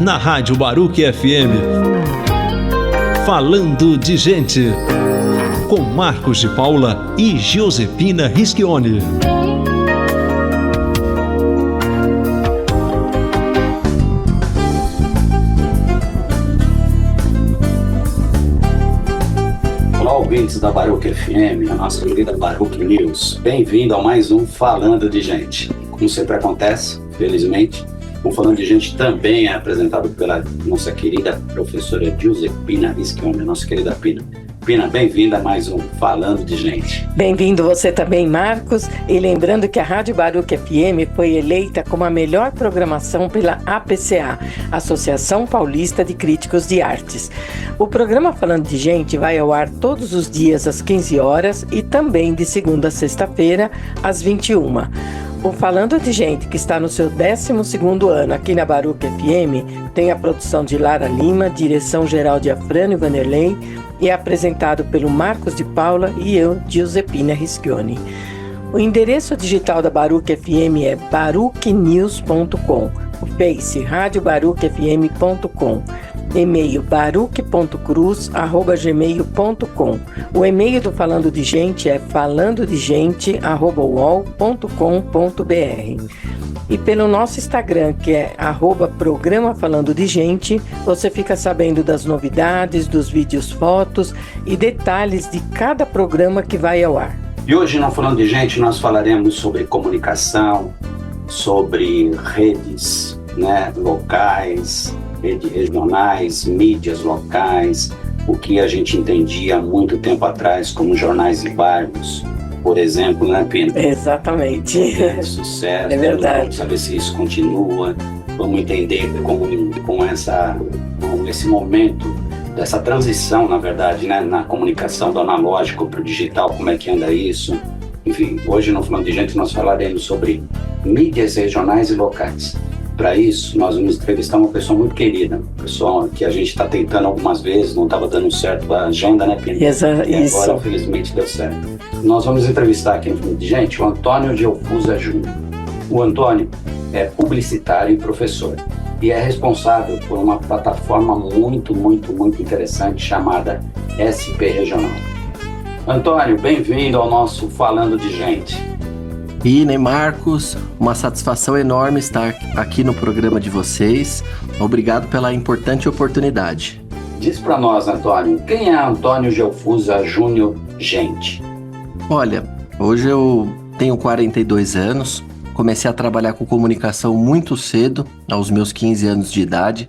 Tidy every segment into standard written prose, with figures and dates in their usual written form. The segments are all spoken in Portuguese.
na Rádio Baruque FM. Falando de Gente, com Marcos de Paula e Josepina Rischioni. Olá, ouvintes da Baruque FM, a nossa querida Baruque News. Bem-vindo a mais um Falando de Gente. Como sempre acontece, felizmente, o Falando de Gente também é apresentado pela nossa querida professora Josepina Rischioni, nossa querida Pina. Pina, bem-vinda a mais um Falando de Gente. Bem-vindo você também, Marcos. E lembrando que a Rádio Baruque FM foi eleita como a melhor programação pela APCA, Associação Paulista de Críticos de Artes. O programa Falando de Gente vai ao ar todos os dias às 15 horas e também de segunda a sexta-feira às 21. O Falando de Gente, que está no seu 12º ano aqui na Baruque FM, tem a produção de Lara Lima, direção geral de Afrânio Vanderlei e é apresentado pelo Marcos de Paula e eu, Josepina Rischioni. O endereço digital da Baruque FM é baruquenews.com, o Face radiobaruquefm.com, e-mail baruque.cruz@gmail.com. O e-mail do Falando de Gente é falandodegente@uol.com.br. E pelo nosso Instagram, que é @programa Falando de Gente, você fica sabendo das novidades, dos vídeos, fotos e detalhes de cada programa que vai ao ar. E hoje no Falando de Gente nós falaremos sobre comunicação, sobre redes, locais, redes regionais, mídias locais, o que a gente entendia há muito tempo atrás como jornais de bairros, por exemplo, né, Pina? Exatamente. Sucesso. É verdade. Vamos saber se isso continua, vamos entender com esse momento dessa transição, na verdade, né, na comunicação do analógico para o digital, como é que anda isso. Enfim, hoje no Falando de Gente nós falaremos sobre mídias regionais e locais. Para isso, nós vamos entrevistar uma pessoa muito querida, uma pessoa que a gente está tentando algumas vezes, não estava dando certo a agenda, né, Pina? Isso. Agora, felizmente, deu certo. Nós vamos entrevistar aqui no Falando de Gente o Antônio Gelfusa Júnior. O Antônio é publicitário e professor e é responsável por uma plataforma muito interessante chamada SP Regional. Antônio, bem-vindo ao nosso Falando de Gente. Pina e Marcos, uma satisfação enorme estar aqui no programa de vocês. Obrigado pela importante oportunidade. Diz para nós, Antônio, quem é Antônio Gelfusa Júnior Gente? Olha, hoje eu tenho 42 anos, comecei a trabalhar com comunicação muito cedo, aos meus 15 anos de idade.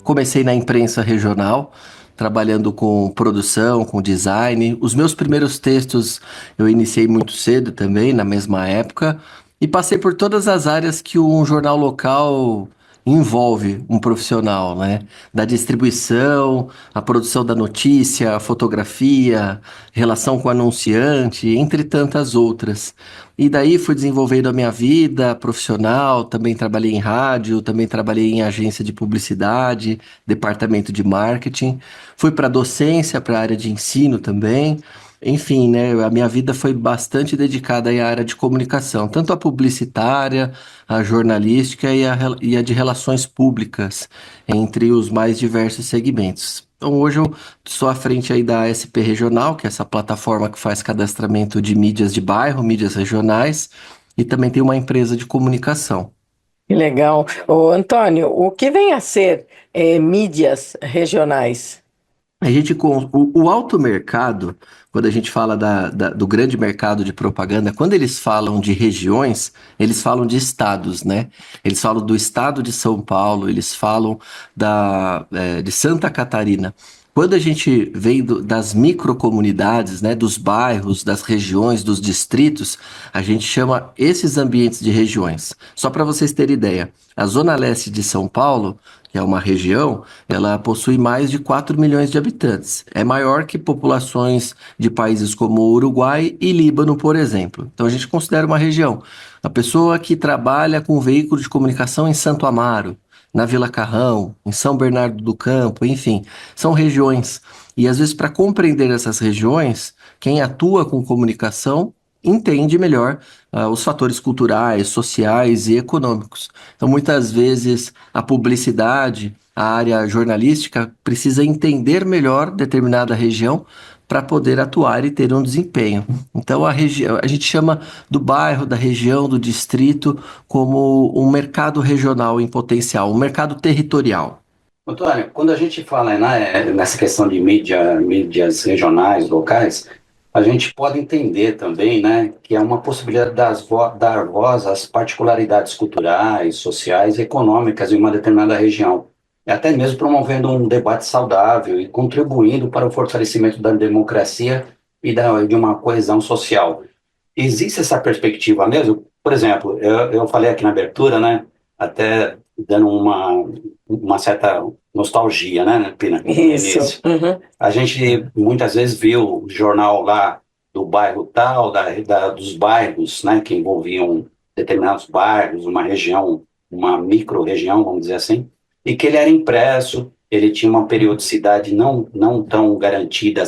Comecei na imprensa regional, trabalhando com produção, com design. Os meus primeiros textos eu iniciei muito cedo também, na mesma época, e passei por todas as áreas que um jornal local envolve um profissional, né? Da distribuição, a produção da notícia, a fotografia, relação com o anunciante, entre tantas outras. E daí fui desenvolvendo a minha vida profissional, também trabalhei em rádio, também trabalhei em agência de publicidade, departamento de marketing, fui para docência, para a área de ensino também. Enfim, né, a minha vida foi bastante dedicada à área de comunicação, tanto a publicitária, a jornalística e a de relações públicas, entre os mais diversos segmentos. Então hoje eu estou à frente aí da SP Regional, que é essa plataforma que faz cadastramento de mídias de bairro, mídias regionais, e também tem uma empresa de comunicação. Que legal. Ô, Antônio, o que vem a ser mídias regionais? O alto mercado, quando a gente fala do grande mercado de propaganda, quando eles falam de regiões, eles falam de estados, né? Eles falam do estado de São Paulo, eles falam de Santa Catarina. Quando a gente vem das microcomunidades, né, dos bairros, das regiões, dos distritos, a gente chama esses ambientes de regiões. Só para vocês terem ideia, a Zona Leste de São Paulo, que é uma região, ela possui mais de 4 milhões de habitantes. É maior que populações de países como Uruguai e Líbano, por exemplo. Então a gente considera uma região. A pessoa que trabalha com veículo de comunicação em Santo Amaro, na Vila Carrão, em São Bernardo do Campo, enfim, são regiões. E às vezes para compreender essas regiões, quem atua com comunicação entende melhor os fatores culturais, sociais e econômicos. Então, muitas vezes, a publicidade, a área jornalística, precisa entender melhor determinada região para poder atuar e ter um desempenho. Então, a gente chama do bairro, da região, do distrito, como um mercado regional em potencial, um mercado territorial. Antônio, quando a gente fala, né, nessa questão de mídias regionais, locais, a gente pode entender também, né, que é uma possibilidade dar voz às particularidades culturais, sociais e econômicas de uma determinada região, e até mesmo promovendo um debate saudável e contribuindo para o fortalecimento da democracia e de uma coesão social. Existe essa perspectiva mesmo? Por exemplo, eu falei aqui na abertura, né, até dando uma certa nostalgia, né, Pina? No Isso. início. A gente muitas vezes viu o jornal lá do bairro tal, dos bairros, né, que envolviam determinados bairros, uma região, uma micro-região, vamos dizer assim, e que ele era impresso, ele tinha uma periodicidade não tão garantida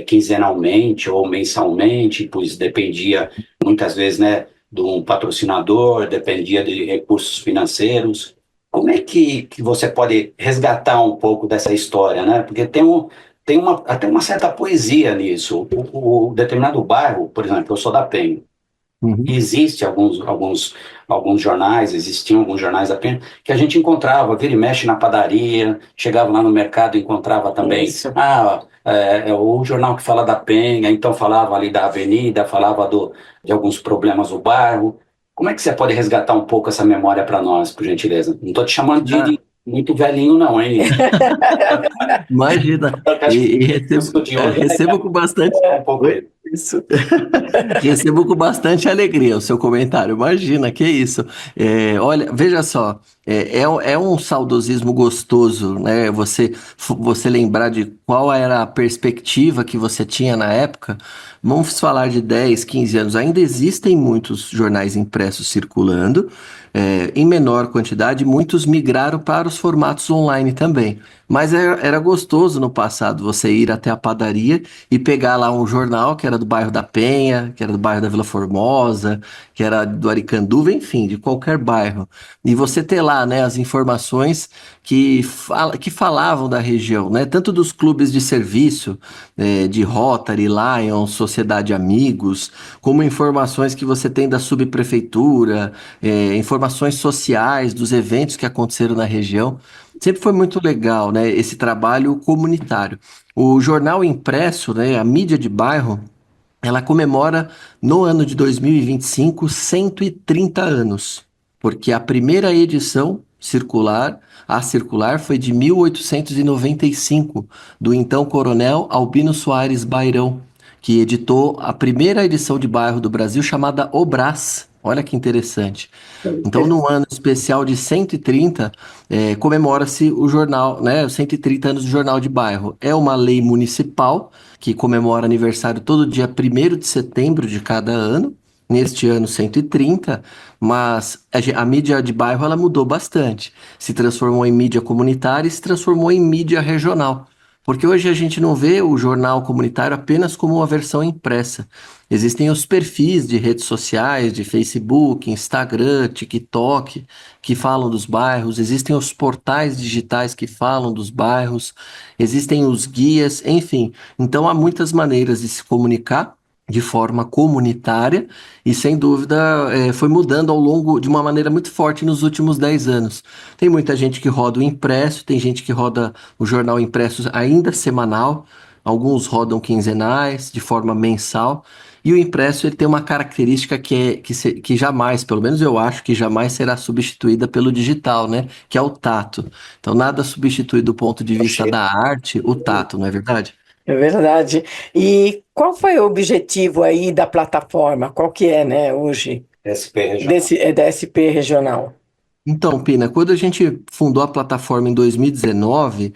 quinzenalmente ou mensalmente, pois dependia muitas vezes, né, de um patrocinador, dependia de recursos financeiros. Como é que você pode resgatar um pouco dessa história, né? Porque até uma certa poesia nisso. O determinado bairro, por exemplo, eu sou da Penha. Uhum. Existiam alguns jornais, existiam alguns jornais da Penha, que a gente encontrava, vira e mexe na padaria, chegava lá no mercado e encontrava também. Isso. O jornal que fala da Penha, então falava ali da avenida, falava de alguns problemas do bairro. Como é que você pode resgatar um pouco essa memória para nós, por gentileza? Não estou te chamando de muito velhinho, não, hein? Imagina, e recebo com bastante. Um pouco Isso. Recebo com bastante alegria o seu comentário. Imagina, que isso. Olha, veja só, é um saudosismo gostoso, né? Você lembrar de qual era a perspectiva que você tinha na época. Vamos falar de 10, 15 anos. Ainda existem muitos jornais impressos circulando, em menor quantidade, muitos migraram para os formatos online também. Mas era gostoso no passado você ir até a padaria e pegar lá um jornal que era do bairro da Penha, que era do bairro da Vila Formosa, que era do Aricanduva, enfim, de qualquer bairro. E você ter lá, né, as informações que falavam da região, né, tanto dos clubes de serviço, de Rotary, Lions, Sociedade Amigos, como informações que você tem da subprefeitura, informações sociais dos eventos que aconteceram na região. Sempre foi muito legal, né, esse trabalho comunitário. O jornal impresso, né, a mídia de bairro, ela comemora no ano de 2025 130 anos, porque a primeira edição circular foi de 1895, do então coronel Albino Soares Bayrão, que editou a primeira edição de bairro do Brasil chamada O Brás. Olha que interessante. Então, num ano especial de 130, comemora-se o jornal, né? 130 anos do Jornal de Bairro. É uma lei municipal que comemora aniversário todo dia 1º de setembro de cada ano. Neste ano 130, mas a mídia de bairro ela mudou bastante. Se transformou em mídia comunitária e se transformou em mídia regional. Porque hoje a gente não vê o jornal comunitário apenas como uma versão impressa. Existem os perfis de redes sociais, de Facebook, Instagram, TikTok, que falam dos bairros. Existem os portais digitais que falam dos bairros. Existem os guias, enfim. Então há muitas maneiras de se comunicar de forma comunitária e, sem dúvida, foi mudando ao longo de uma maneira muito forte nos últimos 10 anos. Tem muita gente que roda o impresso, tem gente que roda o jornal impresso ainda semanal, alguns rodam quinzenais, de forma mensal, e o impresso ele tem uma característica que jamais, pelo menos eu acho que jamais será substituída pelo digital, né? Que é o tato. Então, nada substitui do ponto de vista da arte o tato, não é verdade? É verdade. E qual foi o objetivo aí da plataforma? Qual que é, né, hoje? SP Regional. Da SP Regional. Então, Pina, quando a gente fundou a plataforma em 2019,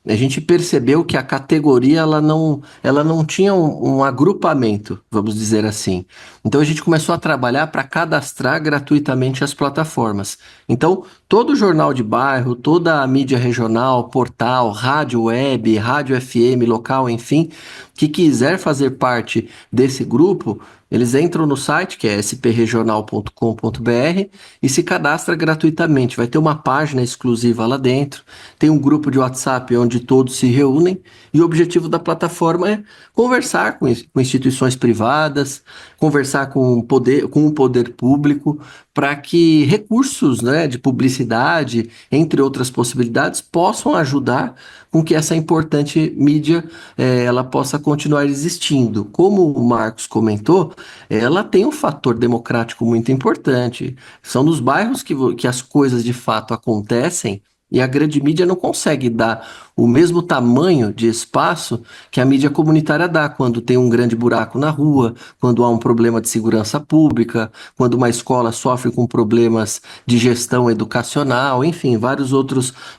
a gente percebeu que a categoria ela não tinha um agrupamento, vamos dizer assim. Então a gente começou a trabalhar para cadastrar gratuitamente as plataformas. Então, todo jornal de bairro, toda a mídia regional, portal, rádio web, rádio FM, local, enfim, que quiser fazer parte desse grupo, Eles entram no site, que é sprregional.com.br, e se cadastra gratuitamente. Vai ter uma página exclusiva lá dentro, tem um grupo de WhatsApp onde todos se reúnem, e o objetivo da plataforma é conversar com instituições privadas, conversar com o poder público, para que recursos, né, de publicidade, entre outras possibilidades, possam ajudar com que essa importante mídia ela possa continuar existindo. Como o Marcos comentou, ela tem um fator democrático muito importante. São nos bairros que as coisas de fato acontecem e a grande mídia não consegue dar o mesmo tamanho de espaço que a mídia comunitária dá quando tem um grande buraco na rua, quando há um problema de segurança pública, quando uma escola sofre com problemas de gestão educacional, enfim,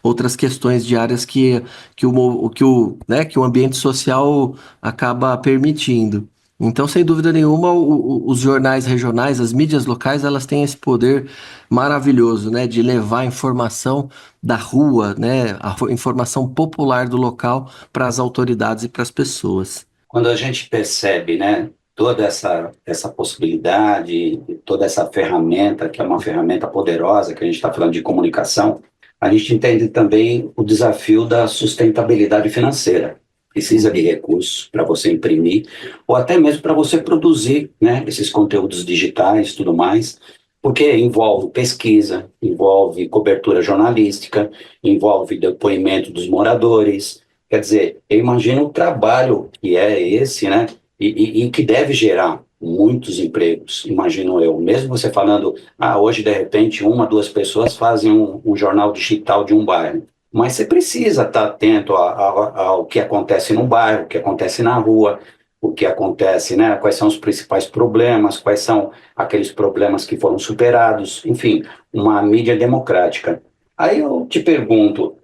outras questões diárias que o ambiente social acaba permitindo. Então, sem dúvida nenhuma, os jornais regionais, as mídias locais, elas têm esse poder maravilhoso, né, de levar a informação da rua, né, a informação popular do local para as autoridades e para as pessoas. Quando a gente percebe, né, toda essa possibilidade, toda essa ferramenta, que é uma ferramenta poderosa, que a gente está falando de comunicação, a gente entende também o desafio da sustentabilidade financeira. Precisa de recursos para você imprimir, ou até mesmo para você produzir, né, esses conteúdos digitais e tudo mais, porque envolve pesquisa, envolve cobertura jornalística, envolve depoimento dos moradores. Quer dizer, eu imagino o trabalho que é esse, né, e que deve gerar muitos empregos, imagino eu. Mesmo você falando, hoje de repente 1, 2 pessoas fazem um jornal digital de um bairro. Mas você precisa estar atento ao que acontece no bairro, o que acontece na rua, o que acontece, né? Quais são os principais problemas, quais são aqueles problemas que foram superados, enfim, uma mídia democrática. Aí eu te pergunto,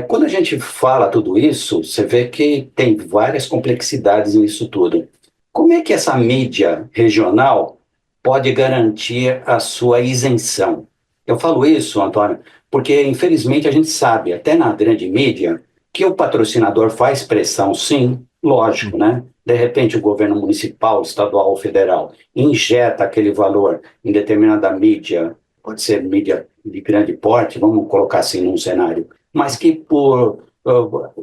quando a gente fala tudo isso, você vê que tem várias complexidades nisso tudo. Como é que essa mídia regional pode garantir a sua isenção? Eu falo isso, Antônio, porque infelizmente a gente sabe, até na grande mídia, que o patrocinador faz pressão, sim, lógico, né? De repente o governo municipal, estadual ou federal injeta aquele valor em determinada mídia, pode ser mídia de grande porte, vamos colocar assim num cenário, mas que por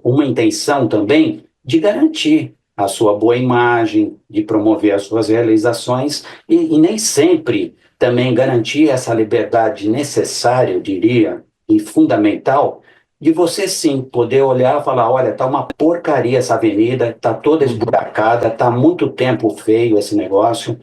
uma intenção também de garantir a sua boa imagem, de promover as suas realizações e nem sempre também garantir essa liberdade necessária, eu diria, e fundamental, de você sim poder olhar e falar, olha, tá uma porcaria essa avenida, tá toda esburacada, tá há muito tempo feio esse negócio,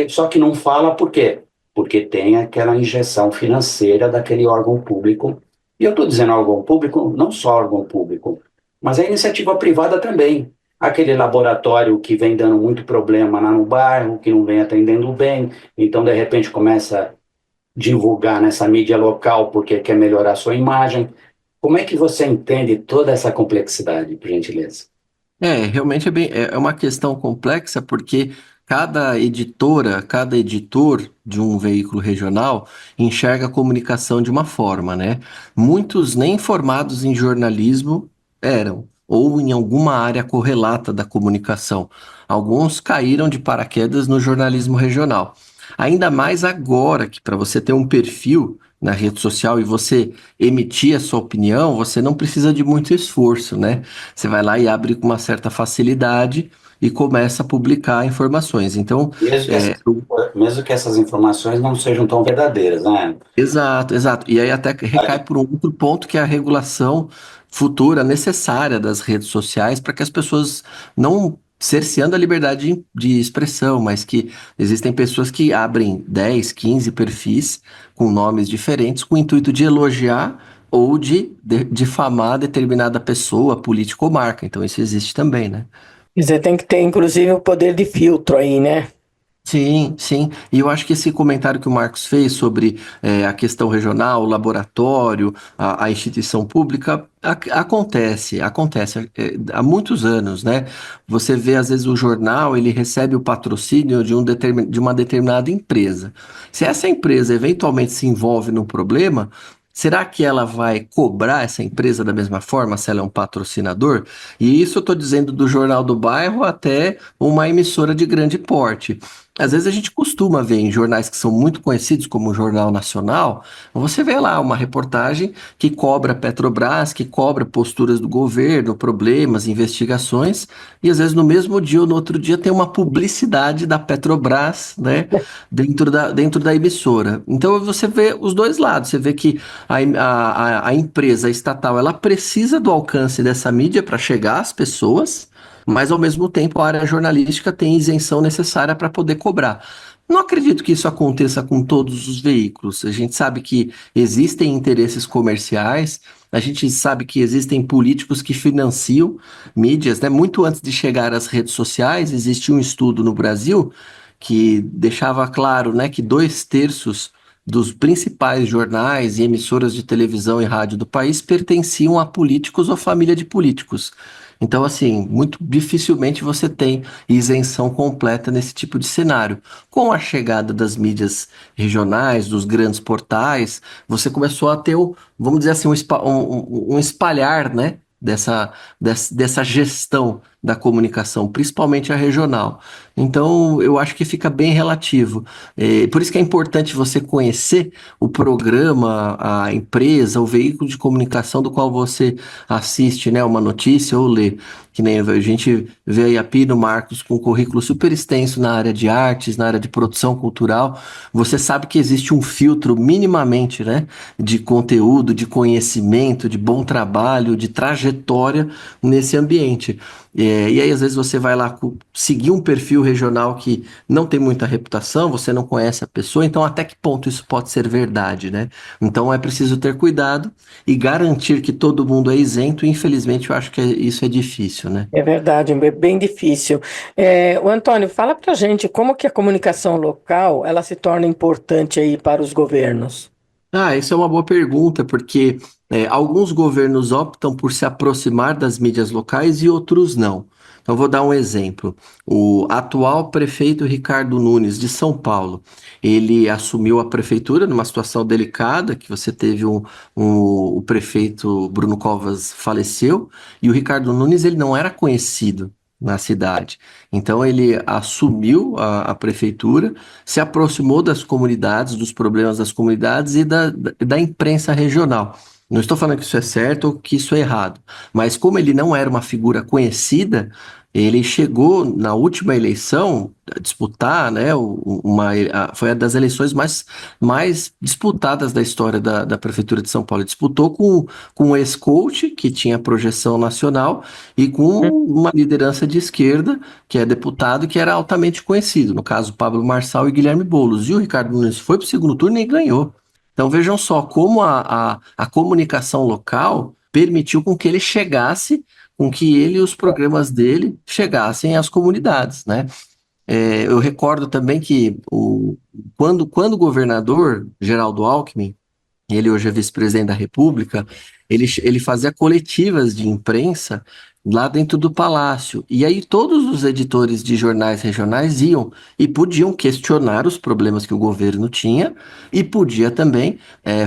só que não fala por quê? Porque tem aquela injeção financeira daquele órgão público, e eu estou dizendo órgão público, não só órgão público, mas a iniciativa privada também. Aquele laboratório que vem dando muito problema lá no bairro, que não vem atendendo bem, então de repente começa a divulgar nessa mídia local porque quer melhorar a sua imagem. Como é que você entende toda essa complexidade, por gentileza? Realmente é uma questão complexa porque cada editora, cada editor de um veículo regional enxerga a comunicação de uma forma, né? Muitos nem formados em jornalismo eram, ou em alguma área correlata da comunicação. Alguns caíram de paraquedas no jornalismo regional. Ainda mais agora que para você ter um perfil na rede social e você emitir a sua opinião, você não precisa de muito esforço, né? Você vai lá e abre com uma certa facilidade e começa a publicar informações. Então, mesmo que essas informações não sejam tão verdadeiras, né? Exato. E aí até recai por um outro ponto que é a regulação futura necessária das redes sociais para que as pessoas não cerceando a liberdade de expressão, mas que existem pessoas que abrem 10, 15 perfis com nomes diferentes com o intuito de elogiar ou de difamar determinada pessoa, política ou marca. Então isso existe também, né? Você tem que ter, inclusive, o poder de filtro aí, né? Sim. E eu acho que esse comentário que o Marcos fez sobre a questão regional, o laboratório, a instituição pública, acontece há muitos anos, né? Você vê, às vezes, o jornal, ele recebe o patrocínio de uma determinada empresa. Se essa empresa eventualmente se envolve num problema, será que ela vai cobrar essa empresa da mesma forma se ela é um patrocinador? E isso eu estou dizendo do Jornal do Bairro até uma emissora de grande porte. Às vezes a gente costuma ver em jornais que são muito conhecidos, como o Jornal Nacional, você vê lá uma reportagem que cobra Petrobras, que cobra posturas do governo, problemas, investigações, e às vezes no mesmo dia ou no outro dia tem uma publicidade da Petrobras, né, dentro da emissora. Então você vê os dois lados, você vê que a empresa estatal, ela precisa do alcance dessa mídia para chegar às pessoas, mas ao mesmo tempo a área jornalística tem isenção necessária para poder cobrar. Não acredito que isso aconteça com todos os veículos. A gente sabe que existem interesses comerciais, a gente sabe que existem políticos que financiam mídias, né? Muito antes de chegar às redes sociais, existia um estudo no Brasil que deixava claro, né, que 2/3 dos principais jornais e emissoras de televisão e rádio do país pertenciam a políticos ou família de políticos. Então, assim, muito dificilmente você tem isenção completa nesse tipo de cenário. Com a chegada das mídias regionais, dos grandes portais, você começou a ter, vamos dizer assim, um espalhar, né, dessa gestão da comunicação, principalmente a regional. Então, eu acho que fica bem relativo. Por isso que é importante você conhecer o programa, a empresa, o veículo de comunicação do qual você assiste, né, uma notícia ou lê. Que nem a gente vê aí a Pino Marcos com um currículo super extenso na área de artes, na área de produção cultural. Você sabe que existe um filtro minimamente, né, de conteúdo, de conhecimento, de bom trabalho, de trajetória nesse ambiente. E aí, às vezes, você vai lá seguir um perfil regional que não tem muita reputação, você não conhece a pessoa, então até que ponto isso pode ser verdade, né? Então é preciso ter cuidado e garantir que todo mundo é isento, e infelizmente eu acho que isso é difícil, né? É verdade, é bem difícil. O Antônio, fala pra gente como que a comunicação local ela se torna importante aí para os governos. Isso é uma boa pergunta, porque alguns governos optam por se aproximar das mídias locais e outros não. Então, vou dar um exemplo. O atual prefeito Ricardo Nunes, de São Paulo, ele assumiu a prefeitura numa situação delicada, que você teve o prefeito Bruno Covas faleceu, e o Ricardo Nunes ele não era conhecido na cidade. Então, ele assumiu a prefeitura, se aproximou das comunidades, dos problemas das comunidades e da imprensa regional. Não estou falando que isso é certo ou que isso é errado, mas como ele não era uma figura conhecida, ele chegou na última eleição a disputar, né, foi uma das eleições mais disputadas da história da Prefeitura de São Paulo. Ele disputou com um ex-coach, que tinha projeção nacional, e com uma liderança de esquerda, que é deputado, que era altamente conhecido, no caso Pablo Marçal e Guilherme Boulos. E o Ricardo Nunes foi para o segundo turno e ganhou. Então vejam só como a comunicação local permitiu com que ele chegasse, com que ele e os programas dele chegassem às comunidades, né? Eu recordo também que quando o governador Geraldo Alckmin, ele hoje é vice-presidente da República, ele fazia coletivas de imprensa lá dentro do palácio. E aí todos os editores de jornais regionais iam e podiam questionar os problemas que o governo tinha e podia também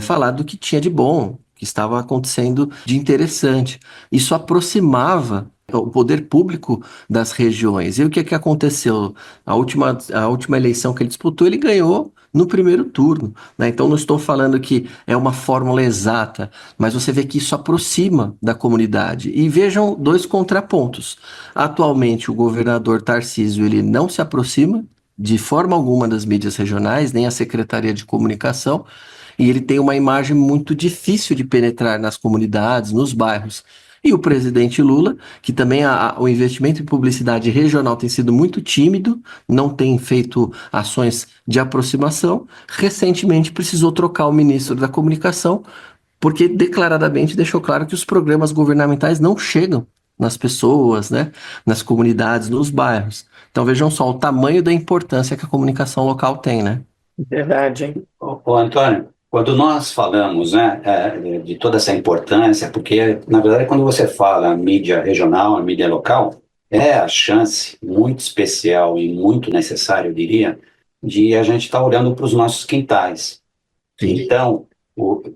falar do que tinha de bom, que estava acontecendo de interessante. Isso aproximava o poder público das regiões. E o que aconteceu? A última eleição que ele disputou, ele ganhou no primeiro turno, né? Então não estou falando que é uma fórmula exata, mas você vê que isso aproxima da comunidade. E vejam dois contrapontos. Atualmente, o governador Tarcísio, ele não se aproxima de forma alguma das mídias regionais, nem a Secretaria de Comunicação, e ele tem uma imagem muito difícil de penetrar nas comunidades, nos bairros. E o presidente Lula, que também o investimento em publicidade regional tem sido muito tímido, não tem feito ações de aproximação, recentemente precisou trocar o ministro da Comunicação, porque declaradamente deixou claro que os programas governamentais não chegam nas pessoas, né, nas comunidades, nos bairros. Então vejam só o tamanho da importância que a comunicação local tem, né? Verdade, hein? Ô, Antônio, quando nós falamos, né, de toda essa importância, porque, na verdade, quando você fala mídia regional, mídia local, é a chance muito especial e muito necessária, eu diria, de a gente estar olhando para os nossos quintais. Sim. Então,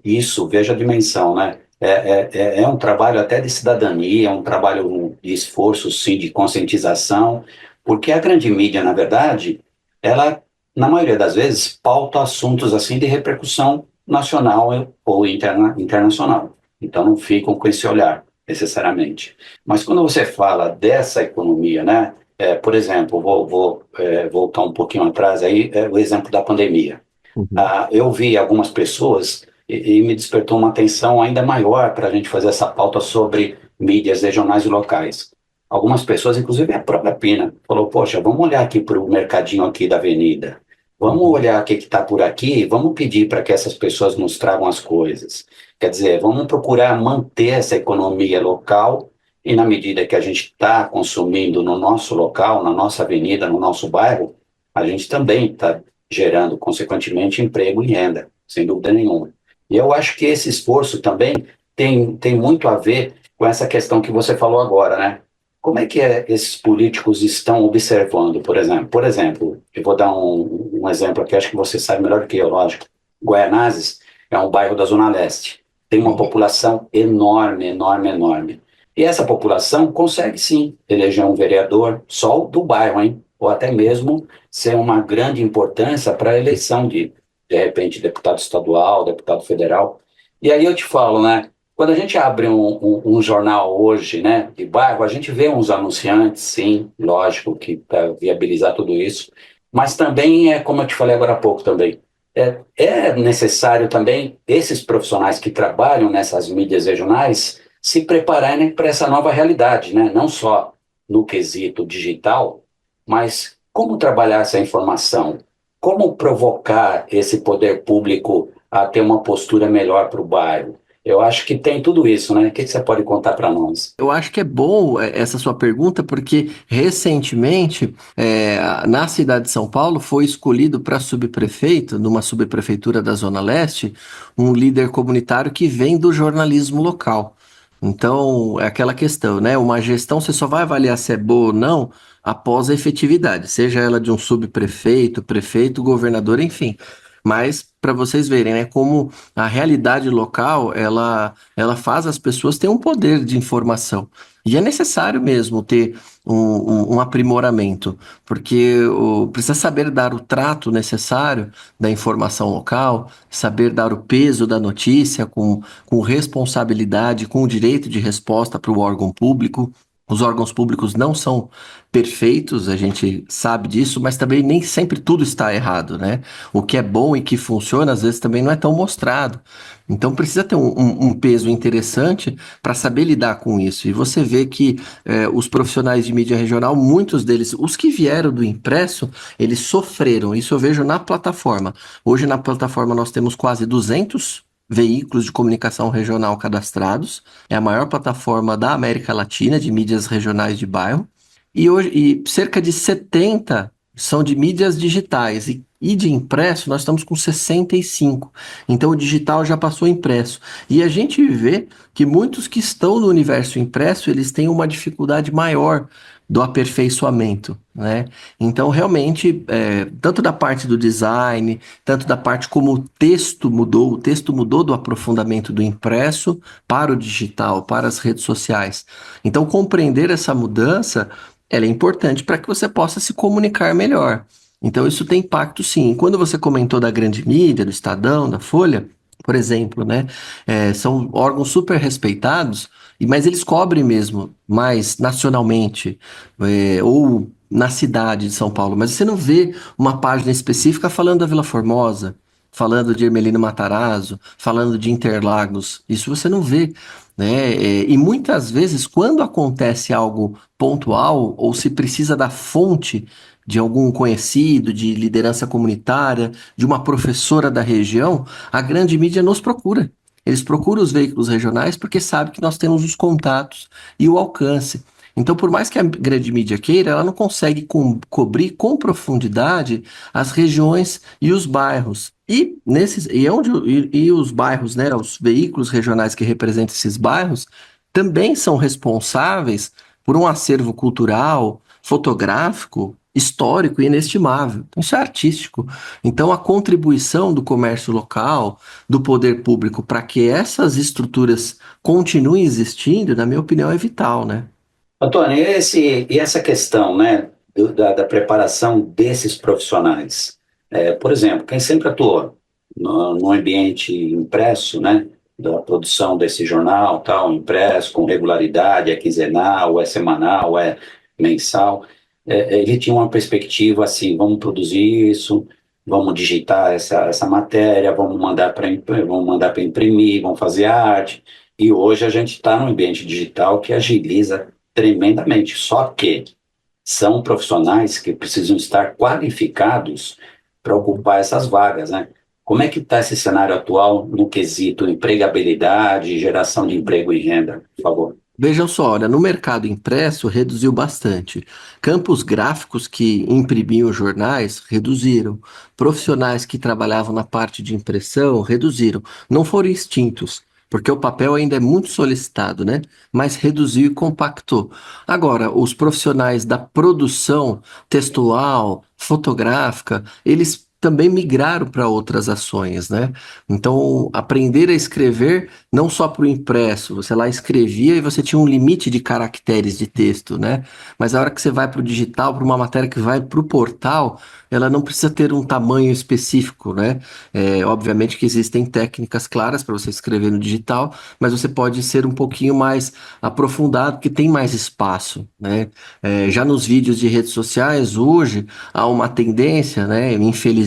Isso, veja a dimensão, né? É um trabalho até de cidadania, é um trabalho de esforço, sim, de conscientização, porque a grande mídia, na verdade, ela, na maioria das vezes, pauta assuntos assim de repercussão nacional ou internacional. Então, não ficam com esse olhar, necessariamente. Mas quando você fala dessa economia, né? Por exemplo, vou voltar um pouquinho atrás aí, o exemplo da pandemia. Uhum. Eu vi algumas pessoas e me despertou uma atenção ainda maior para a gente fazer essa pauta sobre mídias regionais e locais. Algumas pessoas, inclusive a própria Pina, falou, poxa, vamos olhar aqui para o mercadinho aqui da avenida, vamos Uhum. olhar o que está por aqui, vamos pedir para que essas pessoas nos tragam as coisas. Quer dizer, vamos procurar manter essa economia local e na medida que a gente está consumindo no nosso local, na nossa avenida, no nosso bairro, a gente também está gerando, consequentemente, emprego e renda, sem dúvida nenhuma. E eu acho que esse esforço também tem muito a ver com essa questão que você falou agora, né? Como é que esses políticos estão observando, por exemplo? Por exemplo, eu vou dar um exemplo aqui, acho que você sabe melhor do que eu, lógico. Guaianazes é um bairro da Zona Leste. Tem uma Uhum. população enorme, enorme, enorme. E essa população consegue, sim, eleger um vereador só do bairro, hein? Ou até mesmo ser uma grande importância para a eleição de repente, deputado estadual, deputado federal. E aí eu te falo, né? Quando a gente abre um jornal hoje, né, de bairro, a gente vê uns anunciantes, sim, lógico, que para viabilizar tudo isso, mas também como eu te falei agora há pouco também, é necessário também esses profissionais que trabalham nessas mídias regionais se prepararem para essa nova realidade, né? Não só no quesito digital, mas como trabalhar essa informação, como provocar esse poder público a ter uma postura melhor para o bairro. Eu acho que tem tudo isso, né? O que você pode contar para nós? Eu acho que é bom essa sua pergunta, porque recentemente, na cidade de São Paulo, foi escolhido para subprefeito, numa subprefeitura da Zona Leste, um líder comunitário que vem do jornalismo local. Então, é aquela questão, né? Uma gestão você só vai avaliar se é boa ou não após a efetividade, seja ela de um subprefeito, prefeito, governador, enfim. Mas para vocês verem, né, como a realidade local, ela faz as pessoas terem um poder de informação. E é necessário mesmo ter um aprimoramento, porque precisa saber dar o trato necessário da informação local, saber dar o peso da notícia com responsabilidade, com o direito de resposta para o órgão público. Os órgãos públicos não são perfeitos, a gente sabe disso, mas também nem sempre tudo está errado, né? O que é bom e que funciona, às vezes também não é tão mostrado. Então precisa ter um peso interessante para saber lidar com isso. E você vê que os profissionais de mídia regional, muitos deles, os que vieram do impresso, eles sofreram. Isso eu vejo na plataforma. Hoje na plataforma nós temos quase 200 veículos de comunicação regional cadastrados. É a maior plataforma da América Latina de mídias regionais de bairro. E cerca de 70 são de mídias digitais. E de impresso, nós estamos com 65. Então, o digital já passou impresso. E a gente vê que muitos que estão no universo impresso, eles têm uma dificuldade maior do aperfeiçoamento, né? Então, realmente, tanto da parte do design, tanto da parte como o texto mudou do aprofundamento do impresso para o digital, para as redes sociais. Então, compreender essa mudança, ela é importante para que você possa se comunicar melhor. Então, isso tem impacto, sim. Quando você comentou da grande mídia, do Estadão, da Folha, por exemplo, né? São órgãos super respeitados, mas eles cobrem mesmo mais nacionalmente, ou na cidade de São Paulo. Mas você não vê uma página específica falando da Vila Formosa, falando de Ermelino Matarazzo, falando de Interlagos. Isso você não vê, né? E muitas vezes, quando acontece algo pontual, ou se precisa da fonte de algum conhecido, de liderança comunitária, de uma professora da região, a grande mídia nos procura. Eles procuram os veículos regionais porque sabem que nós temos os contatos e o alcance. Então, por mais que a grande mídia queira, ela não consegue cobrir com profundidade as regiões e os bairros. E os bairros, né, os veículos regionais que representam esses bairros, também são responsáveis por um acervo cultural, fotográfico, histórico e inestimável. Então, isso é artístico. Então, a contribuição do comércio local, do poder público, para que essas estruturas continuem existindo, na minha opinião, é vital, né? Antônio, e essa questão, né, da preparação desses profissionais? Por exemplo, quem sempre atuou no ambiente impresso, né, da produção desse jornal, tal, impresso, com regularidade, é quinzenal, é semanal, é mensal, ele tinha uma perspectiva assim, vamos produzir isso, vamos digitar essa matéria, vamos mandar para imprimir, vamos fazer arte, e hoje a gente está no ambiente digital que agiliza tremendamente. Só que são profissionais que precisam estar qualificados para ocupar essas vagas, né? Como é que está esse cenário atual no quesito empregabilidade, geração de emprego e renda, por favor? Vejam só, olha, no mercado impresso reduziu bastante. Campos gráficos que imprimiam jornais reduziram. Profissionais que trabalhavam na parte de impressão reduziram. Não foram extintos, porque o papel ainda é muito solicitado, né? Mas reduziu e compactou. Agora, os profissionais da produção textual, fotográfica, eles também migraram para outras ações, né? Então, aprender a escrever não só para o impresso, você lá escrevia e você tinha um limite de caracteres de texto, né? Mas a hora que você vai para o digital, para uma matéria que vai para o portal, ela não precisa ter um tamanho específico, né? Obviamente que existem técnicas claras para você escrever no digital, mas você pode ser um pouquinho mais aprofundado, porque tem mais espaço, né? Já nos vídeos de redes sociais, hoje, há uma tendência, né?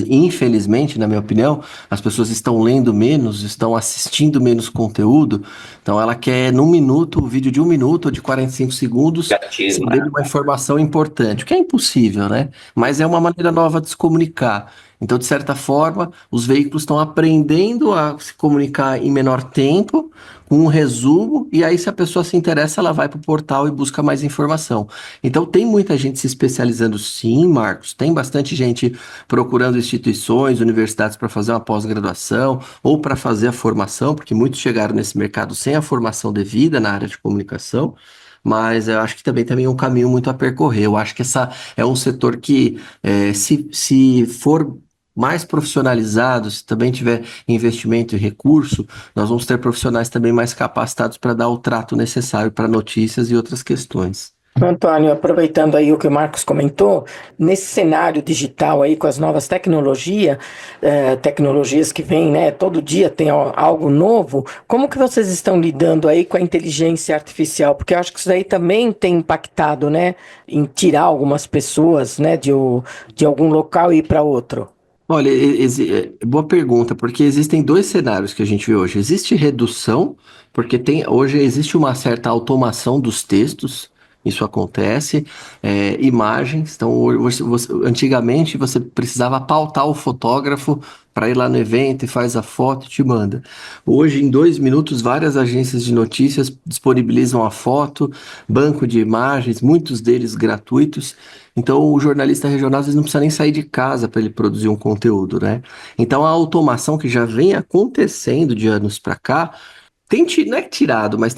Infelizmente, na minha opinião, as pessoas estão lendo menos, estão assistindo menos conteúdo, então ela quer num minuto, um vídeo de 1 minuto ou de 45 segundos, Gatismo, saber né? de uma informação importante, o que é impossível, né? Mas é uma maneira nova de se comunicar. Então, de certa forma, os veículos estão aprendendo a se comunicar em menor tempo, com um resumo, e aí, se a pessoa se interessa, ela vai para o portal e busca mais informação. Então, tem muita gente se especializando, sim, Marcos. Tem bastante gente procurando instituições, universidades para fazer uma pós-graduação ou para fazer a formação, porque muitos chegaram nesse mercado sem a formação devida na área de comunicação. Mas eu acho que também tem um caminho muito a percorrer. Eu acho que essa é um setor que, se for mais profissionalizado, se também tiver investimento e recurso, nós vamos ter profissionais também mais capacitados para dar o trato necessário para notícias e outras questões. Antônio, aproveitando aí o que o Marcos comentou, nesse cenário digital aí com as novas tecnologias que vêm, né, todo dia tem algo novo, como que vocês estão lidando aí com a inteligência artificial? Porque eu acho que isso aí também tem impactado, né, em tirar algumas pessoas, né, de algum local e ir para outro. Olha, boa pergunta, porque existem dois cenários que a gente vê hoje. Existe redução, porque hoje existe uma certa automação dos textos, isso acontece, imagens, então antigamente você precisava pautar o fotógrafo para ir lá no evento e faz a foto e te manda. Hoje, em 2 minutos, várias agências de notícias disponibilizam a foto, banco de imagens, muitos deles gratuitos. Então, o jornalista regional às vezes não precisa nem sair de casa para ele produzir um conteúdo, né? Então, a automação que já vem acontecendo de anos para cá, não é tirado, mas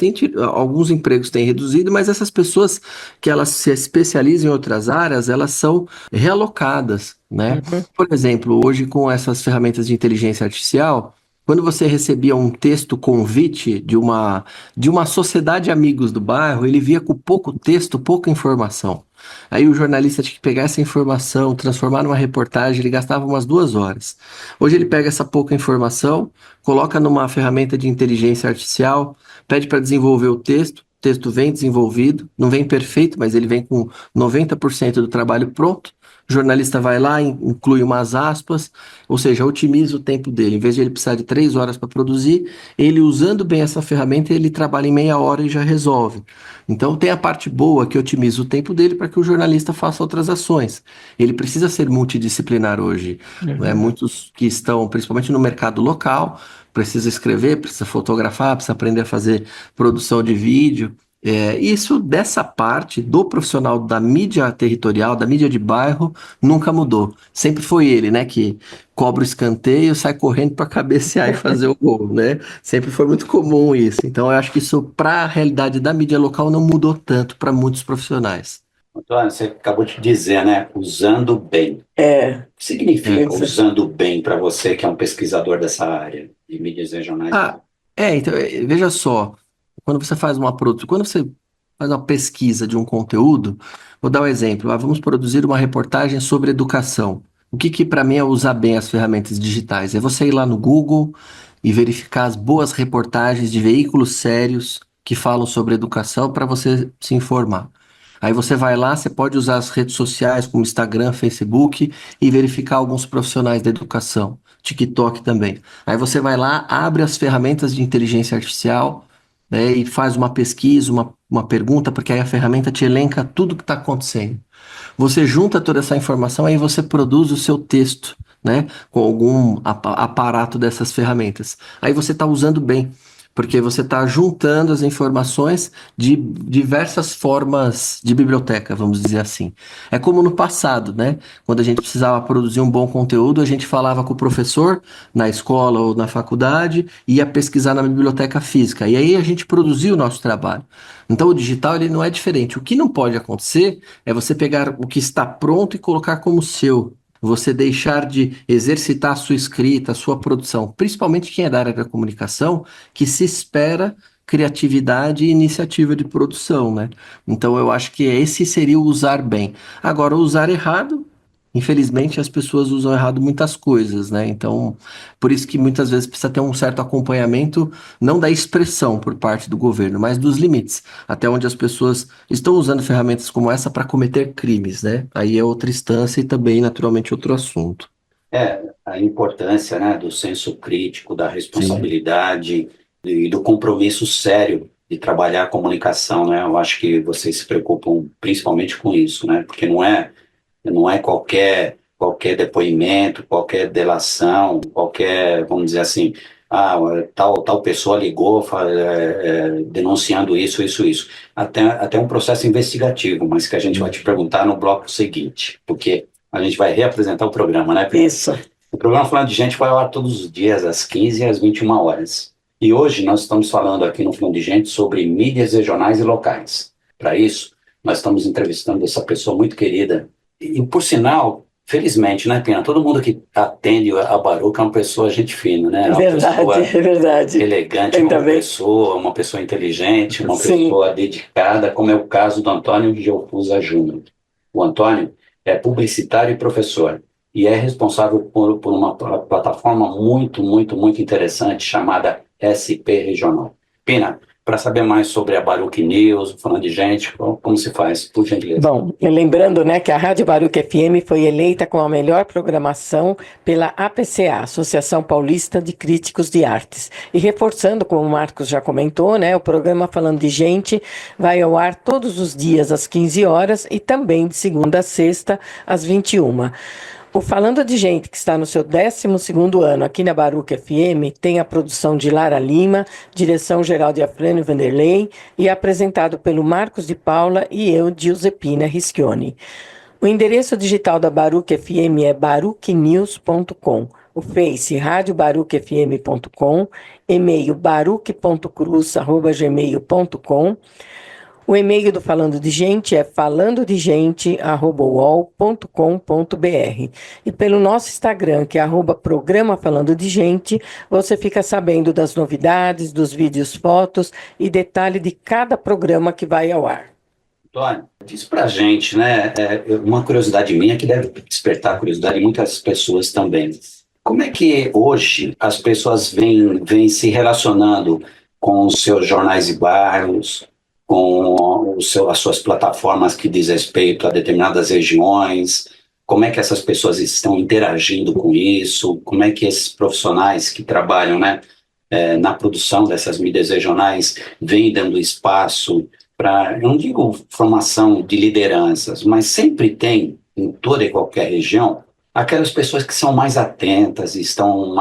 alguns empregos têm reduzido, mas essas pessoas que elas se especializam em outras áreas, elas são realocadas, né? Uhum. Por exemplo, hoje com essas ferramentas de inteligência artificial, quando você recebia um texto convite de uma sociedade de amigos do bairro, ele via com pouco texto, pouca informação. Aí o jornalista tinha que pegar essa informação, transformar numa reportagem, ele gastava umas 2 horas. Hoje ele pega essa pouca informação, coloca numa ferramenta de inteligência artificial, pede para desenvolver o texto vem desenvolvido, não vem perfeito, mas ele vem com 90% do trabalho pronto. O jornalista vai lá, inclui umas aspas, ou seja, otimiza o tempo dele. Em vez de ele precisar de 3 horas para produzir, ele usando bem essa ferramenta, ele trabalha em meia hora e já resolve. Então tem a parte boa que otimiza o tempo dele para que o jornalista faça outras ações. Ele precisa ser multidisciplinar hoje, né? Muitos que estão, principalmente no mercado local, precisa escrever, precisa fotografar, precisa aprender a fazer produção de vídeo. Isso dessa parte do profissional da mídia territorial, da mídia de bairro, nunca mudou. Sempre foi ele, né, que cobra o escanteio, sai correndo para cabecear e fazer o gol, né? Sempre foi muito comum isso. Então eu acho que isso para a realidade da mídia local não mudou tanto para muitos profissionais. Antônio, você acabou de dizer, né? Usando bem. É, O que significa isso. usando bem para você, que é um pesquisador dessa área de mídias regionais? Ah, então, veja só, quando você faz uma pesquisa de um conteúdo, vou dar um exemplo, vamos produzir uma reportagem sobre educação. O que para mim é usar bem as ferramentas digitais? É você ir lá no Google e verificar as boas reportagens de veículos sérios que falam sobre educação para você se informar. Aí você vai lá, você pode usar as redes sociais como Instagram, Facebook e verificar alguns profissionais da educação, TikTok também. Aí você vai lá, abre as ferramentas de inteligência artificial, né, e faz uma pesquisa, uma pergunta, porque aí a ferramenta te elenca tudo que está acontecendo. Você junta toda essa informação, aí você produz o seu texto, né, com algum aparato dessas ferramentas. Aí você está usando bem, porque você está juntando as informações de diversas formas de biblioteca, vamos dizer assim. É como no passado, né? Quando a gente precisava produzir um bom conteúdo, a gente falava com o professor na escola ou na faculdade e ia pesquisar na biblioteca física. E aí a gente produzia o nosso trabalho. Então o digital ele não é diferente. O que não pode acontecer é você pegar o que está pronto e colocar como seu. Você deixar de exercitar a sua escrita, a sua produção, principalmente quem é da área da comunicação, que se espera criatividade e iniciativa de produção, né? Então eu acho que esse seria o usar bem. Agora, o usar errado, infelizmente as pessoas usam errado muitas coisas, né? Então, por isso que muitas vezes precisa ter um certo acompanhamento, não da expressão por parte do governo, mas dos limites, até onde as pessoas estão usando ferramentas como essa para cometer crimes, né? Aí é outra instância e também, naturalmente, outro assunto. É, a importância, né, do senso crítico, da Sim, responsabilidade e do compromisso sério de trabalhar a comunicação, né? Eu acho que vocês se preocupam principalmente com isso, né? Porque não é qualquer depoimento, qualquer delação, qualquer, vamos dizer assim, tal pessoa ligou denunciando isso. Até um processo investigativo, mas que a gente vai te perguntar no bloco seguinte, porque a gente vai reapresentar o programa, né, Pedro? Isso. O programa Falando de Gente vai ao ar todos os dias, às 15 e às 21 horas. E hoje nós estamos falando aqui no Falando de Gente sobre mídias regionais e locais. Para isso, nós estamos entrevistando essa pessoa muito querida. E por sinal, felizmente, né, Pena? Todo mundo que atende a Baruca é uma pessoa gente fina, né? É uma Verdade, pessoa é verdade. elegante, Ainda bem. uma pessoa inteligente, uma Sim. pessoa dedicada, como é o caso do Antônio Geofusa Júnior. O Antônio é publicitário e professor e é responsável por uma plataforma muito interessante chamada SP Regional. Pina, para saber mais sobre a Baruch News, Falando de Gente, como se faz, por gentileza? Bom, e lembrando, né, que a Rádio Baruch FM foi eleita com a melhor programação pela APCA, Associação Paulista de Críticos de Artes. E reforçando, como o Marcos já comentou, né, o programa Falando de Gente vai ao ar todos os dias às 15 horas e também de segunda a sexta às 21. O Falando de Gente, que está no seu 12º ano aqui na Baruch FM, tem a produção de Lara Lima, direção-geral de Afrânio Vanderlei e apresentado pelo Marcos de Paula e eu, Giuseppina Rischioni. O endereço digital da Baruch FM é baruchnews.com, o Face radiobaruchfm.com, e-mail baruch.cruz@gmail.com. O e-mail do Falando de Gente é falandodegente@uol.com.br. E pelo nosso Instagram, que é @programa Falando de Gente, você fica sabendo das novidades, dos vídeos, fotos e detalhe de cada programa que vai ao ar. Antônio, diz pra gente, né, uma curiosidade minha que deve despertar a curiosidade de muitas pessoas também. Como é que hoje as pessoas vêm se relacionando com os seus jornais e bairros, com as suas plataformas que diz respeito a determinadas regiões? Como é que essas pessoas estão interagindo com isso? Como é que esses profissionais que trabalham, né, na produção dessas mídias regionais vêm dando espaço para, eu não digo formação de lideranças, mas sempre tem, em toda e qualquer região, aquelas pessoas que são mais atentas, são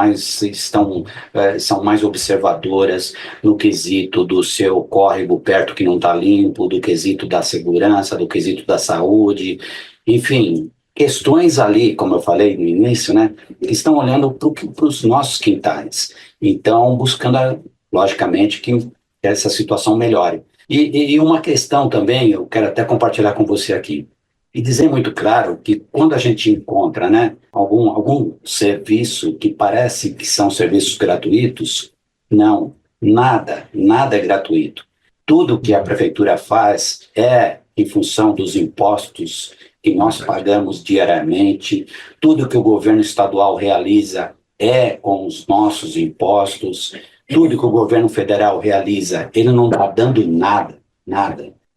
mais observadoras no quesito do seu córrego perto que não está limpo, do quesito da segurança, do quesito da saúde, enfim, questões ali, como eu falei no início, né, que estão olhando para os nossos quintais. Então, buscando, logicamente, que essa situação melhore. E uma questão também, eu quero até compartilhar com você aqui, e dizer muito claro que quando a gente encontra, né, algum serviço que parece que são serviços gratuitos, não, nada é gratuito. Tudo que a prefeitura faz é em função dos impostos que nós pagamos diariamente, tudo que o governo estadual realiza é com os nossos impostos, tudo que o governo federal realiza, ele não está dando nada.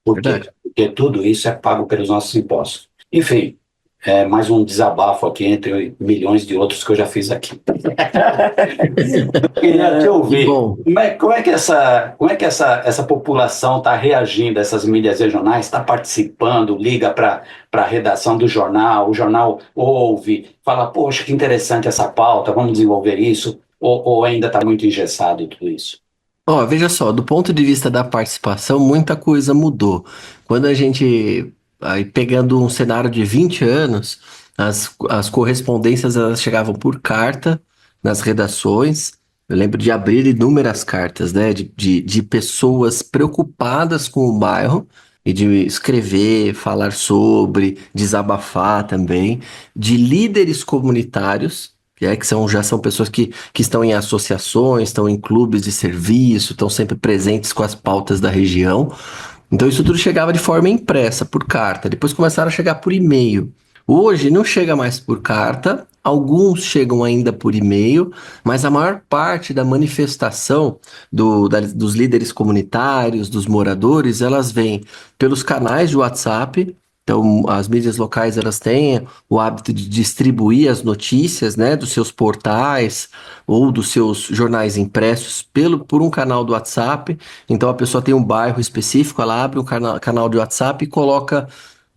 Por quê? Verdade. Porque tudo isso é pago pelos nossos impostos. Enfim, é mais um desabafo aqui entre milhões de outros que eu já fiz aqui. Queria te Que ouvir. bom. Como é que essa população está reagindo, essas mídias regionais, está participando, liga para a redação do jornal, o jornal ouve, fala, poxa, que interessante essa pauta, vamos desenvolver isso, ou ainda está muito engessado tudo isso? Ó, veja só, do ponto de vista da participação, muita coisa mudou. Quando a gente, aí pegando um cenário de 20 anos, as correspondências elas chegavam por carta nas redações. Eu lembro de abrir inúmeras cartas, né, de pessoas preocupadas com o bairro e de escrever, falar sobre, desabafar também, de líderes comunitários que já são pessoas que estão em associações, estão em clubes de serviço, estão sempre presentes com as pautas da região. Então isso tudo chegava de forma impressa, por carta. Depois começaram a chegar por e-mail. Hoje não chega mais por carta, alguns chegam ainda por e-mail, mas a maior parte da manifestação dos líderes comunitários, dos moradores, elas vêm pelos canais de WhatsApp. Então, as mídias locais elas têm o hábito de distribuir as notícias, né, dos seus portais ou dos seus jornais impressos por um canal do WhatsApp. Então, a pessoa tem um bairro específico, ela abre um canal de WhatsApp e coloca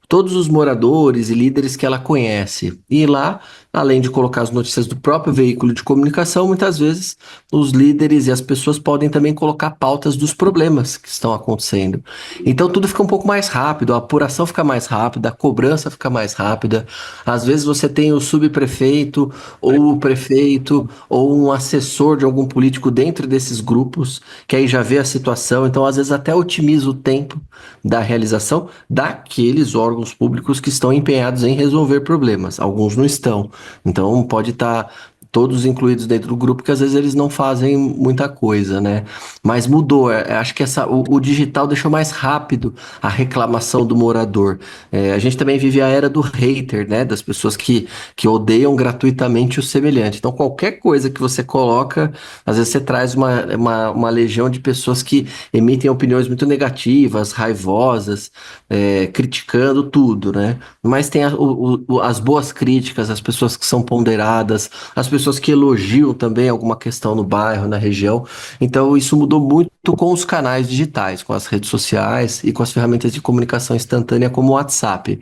todos os moradores e líderes que ela conhece. E lá, além de colocar as notícias do próprio veículo de comunicação, muitas vezes os líderes e as pessoas podem também colocar pautas dos problemas que estão acontecendo. Então tudo fica um pouco mais rápido, a apuração fica mais rápida, a cobrança fica mais rápida. Às vezes você tem o subprefeito ou o prefeito ou um assessor de algum político dentro desses grupos, que aí já vê a situação, então às vezes até otimiza o tempo da realização daqueles órgãos públicos que estão empenhados em resolver problemas. Alguns não estão. Então pode estar todos incluídos dentro do grupo, que às vezes eles não fazem muita coisa, né? Mas mudou. Acho que o digital deixou mais rápido a reclamação do morador. A gente também vive a era do hater, né? Das pessoas que odeiam gratuitamente o semelhante. Então qualquer coisa que você coloca, às vezes você traz uma legião de pessoas que emitem opiniões muito negativas, raivosas, criticando tudo, né? Mas tem as boas críticas, as pessoas que são ponderadas, as pessoas que elogiam também alguma questão no bairro, na região. Então, isso mudou muito com os canais digitais, com as redes sociais e com as ferramentas de comunicação instantânea como o WhatsApp.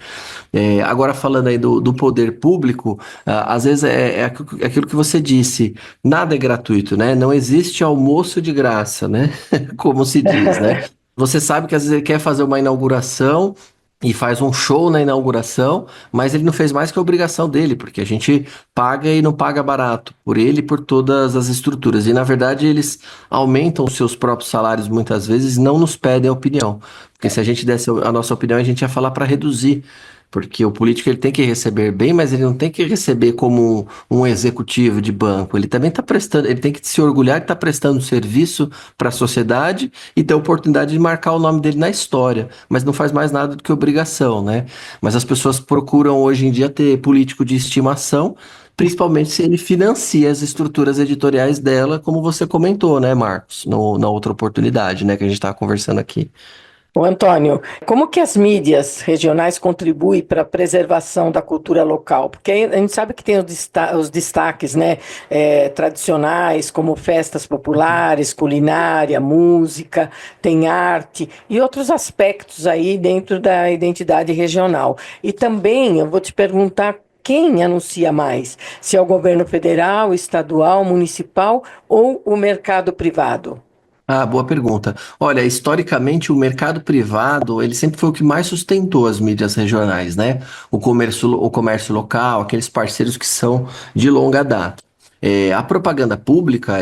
Agora, falando aí do poder público, às vezes é aquilo que você disse, nada é gratuito, né? Não existe almoço de graça, né? Como se diz, né? Você sabe que às vezes ele quer fazer uma inauguração e faz um show na inauguração, mas ele não fez mais que a obrigação dele, porque a gente paga e não paga barato por ele e por todas as estruturas. E na verdade eles aumentam os seus próprios salários muitas vezes e não nos pedem opinião. Porque se a gente desse a nossa opinião, a gente ia falar para reduzir. Porque o político ele tem que receber bem, mas ele não tem que receber como um executivo de banco. Ele também está prestando, ele tem que se orgulhar que está prestando serviço para a sociedade e ter a oportunidade de marcar o nome dele na história. Mas não faz mais nada do que obrigação, né? Mas as pessoas procuram hoje em dia ter político de estimação, principalmente se ele financia as estruturas editoriais dela, como você comentou, né, Marcos? Na outra oportunidade, né, que a gente estava conversando aqui. Ô Antônio, como que as mídias regionais contribuem para a preservação da cultura local? Porque a gente sabe que tem os destaques, né, tradicionais, como festas populares, culinária, música, tem arte e outros aspectos aí dentro da identidade regional. E também eu vou te perguntar quem anuncia mais, se é o governo federal, estadual, municipal ou o mercado privado? Ah, boa pergunta. Olha, historicamente o mercado privado, ele sempre foi o que mais sustentou as mídias regionais, né? O comércio local, aqueles parceiros que são de longa data. A propaganda pública,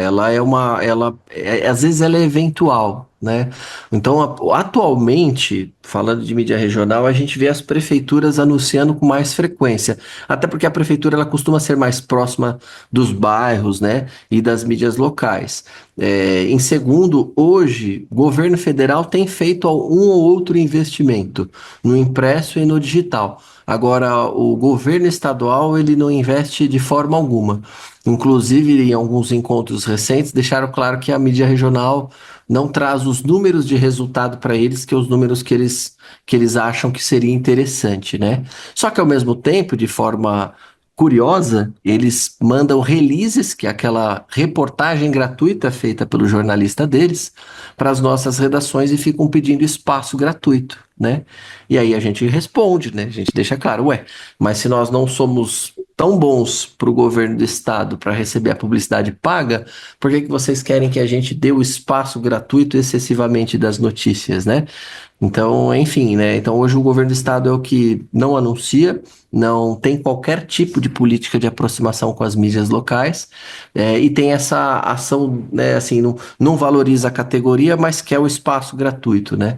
às vezes ela é eventual, né? Então, atualmente, falando de mídia regional, a gente vê as prefeituras anunciando com mais frequência, até porque a prefeitura ela costuma ser mais próxima dos bairros, né? E das mídias locais. Em segundo, hoje, o governo federal tem feito um ou outro investimento no impresso e no digital. Agora, o governo estadual, ele não investe de forma alguma. Inclusive, em alguns encontros recentes, deixaram claro que a mídia regional não traz os números de resultado para eles, que é os números que eles acham que seria interessante, né? Só que, ao mesmo tempo, de forma curiosa, eles mandam releases, que é aquela reportagem gratuita feita pelo jornalista deles, para as nossas redações e ficam pedindo espaço gratuito, né? E aí a gente responde, né? A gente deixa claro, mas se nós não somos tão bons para o governo do estado para receber a publicidade paga, por que que vocês querem que a gente dê o espaço gratuito excessivamente das notícias, né? Então, enfim, né? Então hoje o governo do estado é o que não anuncia, não tem qualquer tipo de política de aproximação com as mídias locais, e tem essa ação, né? Assim, não valoriza a categoria, mas quer o espaço gratuito, né?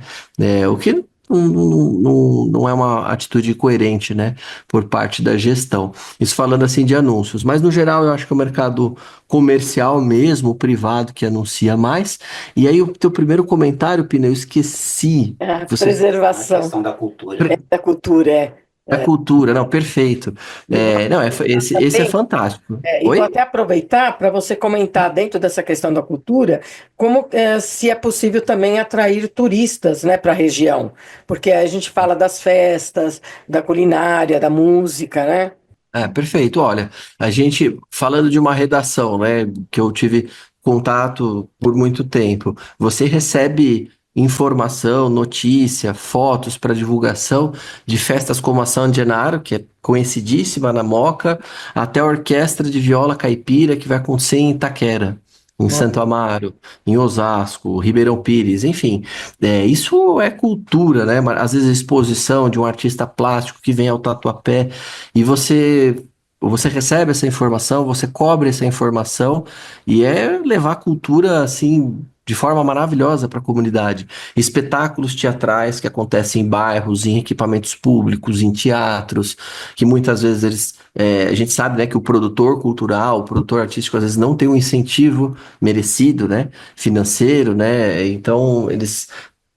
O que não é uma atitude coerente, né, por parte da gestão. Isso falando assim de anúncios, mas no geral eu acho que é o mercado comercial mesmo, o privado que anuncia mais. E aí o teu primeiro comentário, Pina, eu esqueci. A Você... A preservação questão da cultura. da cultura, A cultura, não, perfeito. Não, esse é Também, fantástico. e vou Oi? até aproveitar para você comentar dentro dessa questão da cultura, como se é possível também atrair turistas, né, para a região, porque a gente fala das festas, da culinária, da música, né? Perfeito. Olha, a gente falando de uma redação, né, que eu tive contato por muito tempo, você recebe informação, notícia, fotos para divulgação de festas como a San Genaro, que é conhecidíssima na Moca, até a orquestra de viola caipira que vai acontecer em Itaquera, em Santo Amaro, em Osasco, Ribeirão Pires, enfim. Isso é cultura, né? Às vezes a exposição de um artista plástico que vem ao Tatuapé e você recebe essa informação, você cobre essa informação e é levar a cultura assim de forma maravilhosa para a comunidade. Espetáculos teatrais que acontecem em bairros, em equipamentos públicos, em teatros, que muitas vezes a gente sabe, né, que o produtor cultural, o produtor artístico às vezes não tem um incentivo merecido, né, financeiro, né, então eles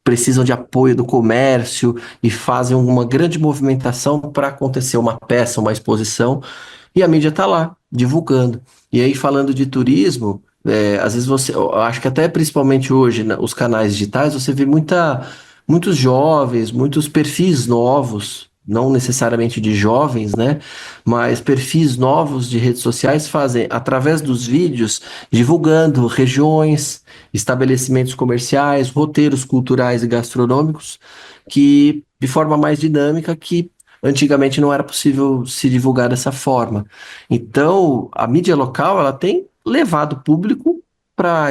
precisam de apoio do comércio e fazem uma grande movimentação para acontecer uma peça, uma exposição, e a mídia está lá, divulgando. E aí, falando de turismo, às vezes eu acho que até principalmente hoje, os canais digitais, você vê muitos jovens, muitos perfis novos, não necessariamente de jovens, né? Mas perfis novos de redes sociais fazem, através dos vídeos, divulgando regiões, estabelecimentos comerciais, roteiros culturais e gastronômicos, que de forma mais dinâmica, que antigamente não era possível se divulgar dessa forma. Então, a mídia local, ela tem levado o público para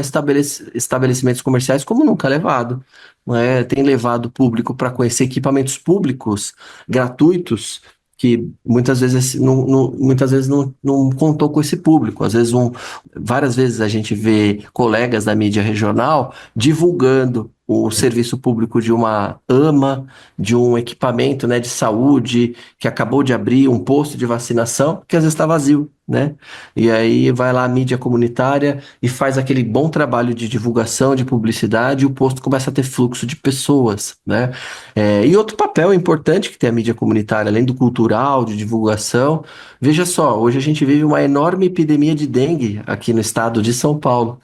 estabelecimentos comerciais como nunca levado, não é? Tem levado o público para conhecer equipamentos públicos gratuitos que muitas vezes não contou com esse público. Às vezes várias vezes a gente vê colegas da mídia regional divulgando o serviço público de uma AMA, de um equipamento, né, de saúde, que acabou de abrir um posto de vacinação, que às vezes está vazio, né? E aí vai lá a mídia comunitária e faz aquele bom trabalho de divulgação, de publicidade, e o posto começa a ter fluxo de pessoas, né? E outro papel importante que tem a mídia comunitária, além do cultural, de divulgação, veja só, hoje a gente vive uma enorme epidemia de dengue aqui no estado de São Paulo.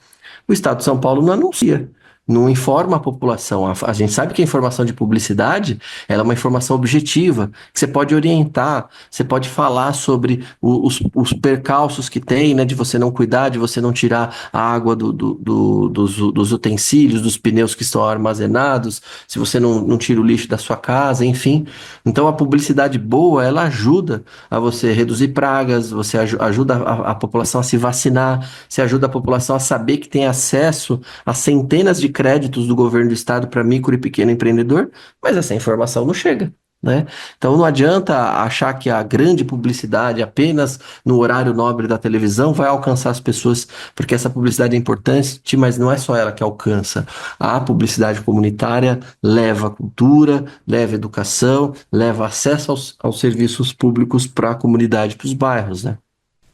O estado de São Paulo não anuncia, não informa a população. A gente sabe que a informação de publicidade, ela é uma informação objetiva, que você pode orientar, você pode falar sobre os percalços que tem, né, de você não cuidar, de você não tirar a água dos utensílios, dos pneus que estão armazenados, se você não tira o lixo da sua casa, enfim. Então a publicidade boa, ela ajuda a você reduzir pragas, você ajuda a população a se vacinar, você ajuda a população a saber que tem acesso a centenas de créditos do governo do estado para micro e pequeno empreendedor, mas essa informação não chega. né? Então não adianta achar que a grande publicidade apenas no horário nobre da televisão vai alcançar as pessoas, porque essa publicidade é importante, mas não é só ela que alcança. A publicidade comunitária leva cultura, leva educação, leva acesso aos serviços públicos para a comunidade, para os bairros, né?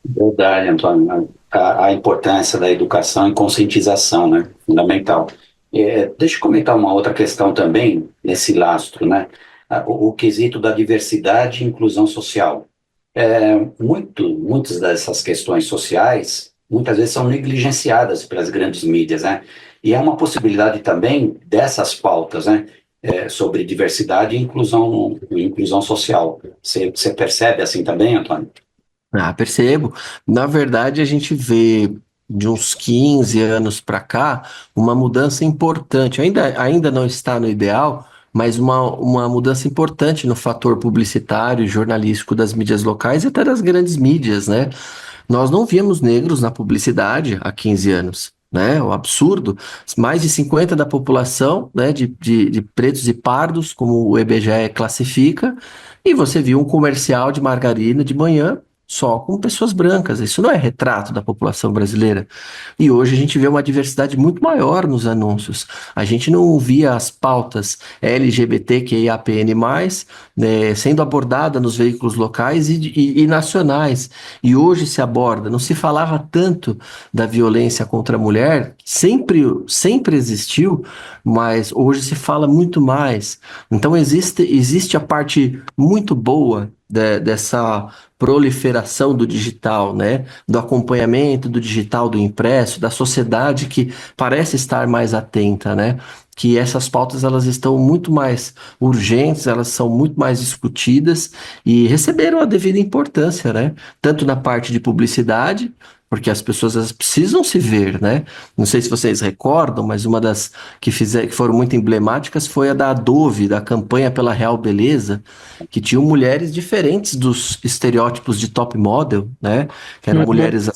Verdade, Antônio. A importância da educação e conscientização, né? Fundamental. Deixa eu comentar uma outra questão também, nesse lastro, né? O quesito da diversidade e inclusão social. Muitas dessas questões sociais, muitas vezes são negligenciadas pelas grandes mídias, né? E é uma possibilidade também dessas pautas, né? Sobre diversidade e inclusão social. Você percebe assim também, Antônio? Ah, percebo. Na verdade, a gente vê de uns 15 anos para cá uma mudança importante. Ainda não está no ideal, mas uma mudança importante no fator publicitário e jornalístico das mídias locais e até das grandes mídias, né? Nós não víamos negros na publicidade há 15 anos. Né, o absurdo, mais de 50% da população, né, de pretos e pardos, como o IBGE classifica, e você viu um comercial de margarina de manhã só com pessoas brancas. Isso não é retrato da população brasileira. E hoje a gente vê uma diversidade muito maior nos anúncios. A gente não via as pautas LGBTQIAPN+, né, sendo abordada nos veículos locais e nacionais. E hoje se aborda, não se falava tanto da violência contra a mulher, que sempre existiu, mas hoje se fala muito mais. Então existe a parte muito boa dessa proliferação do digital, né? Do acompanhamento do digital, do impresso, da sociedade que parece estar mais atenta, né? Que essas pautas elas estão muito mais urgentes, elas são muito mais discutidas e receberam a devida importância, né? Tanto na parte de publicidade, porque as pessoas elas precisam se ver, né? Não sei se vocês recordam, mas uma das que foram muito emblemáticas foi a da Adobe, da campanha pela Real Beleza, que tinham mulheres diferentes dos estereótipos de top model, né? Que eram mulheres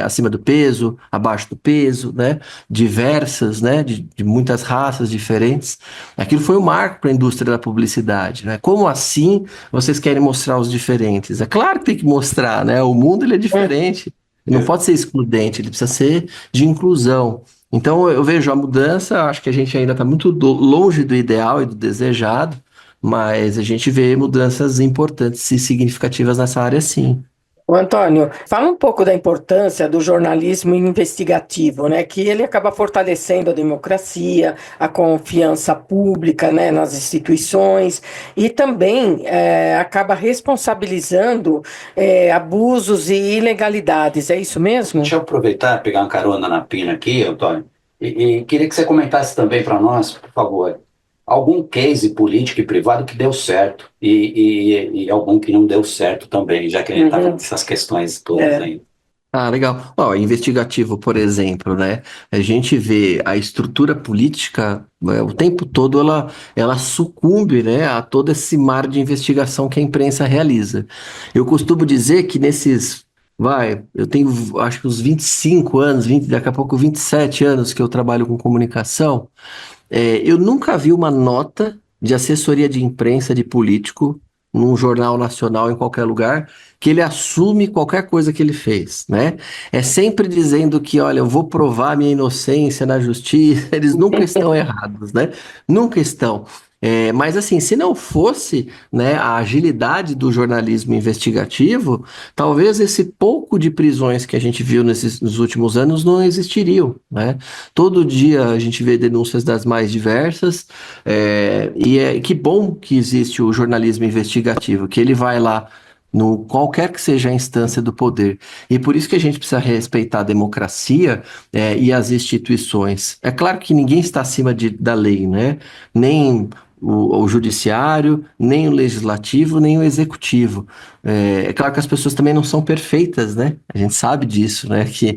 acima do peso, abaixo do peso, né? Diversas, né? De muitas raças diferentes. Aquilo foi um marco para a indústria da publicidade, né? Como assim vocês querem mostrar os diferentes? É claro que tem que mostrar, né? O mundo ele é diferente. Não pode ser excludente, ele precisa ser de inclusão. Então eu vejo a mudança, acho que a gente ainda está muito longe do ideal e do desejado, mas a gente vê mudanças importantes e significativas nessa área, sim. Ô, Antônio, fala um pouco da importância do jornalismo investigativo, né? Que ele acaba fortalecendo a democracia, a confiança pública, né, nas instituições e também acaba responsabilizando abusos e ilegalidades. É isso mesmo? Deixa eu aproveitar, pegar uma carona na pina aqui, Antônio, e queria que você comentasse também para nós, por favor, algum case político e privado que deu certo e algum que não deu certo também, já que a gente está com essas questões todas aí. Ah, legal. Ó, investigativo, por exemplo, né? A gente vê a estrutura política, o tempo todo ela sucumbe, né, a todo esse mar de investigação que a imprensa realiza. Eu costumo dizer que eu tenho acho que uns 25 anos, daqui a pouco 27 anos que eu trabalho com comunicação. Eu nunca vi uma nota de assessoria de imprensa de político num jornal nacional, em qualquer lugar, que ele assume qualquer coisa que ele fez, né? É sempre dizendo que, olha, eu vou provar minha inocência na justiça. Eles nunca estão errados, né? Nunca estão. Mas assim, se não fosse, né, a agilidade do jornalismo investigativo, talvez esse pouco de prisões que a gente viu nos últimos anos não existiriam, né? Todo dia a gente vê denúncias das mais diversas, que bom que existe o jornalismo investigativo, que ele vai lá no qualquer que seja a instância do poder. E por isso que a gente precisa respeitar a democracia e as instituições. É claro que ninguém está acima da lei, né? Nem o judiciário, nem o legislativo, nem o executivo. É claro que as pessoas também não são perfeitas, né? A gente sabe disso, né? Que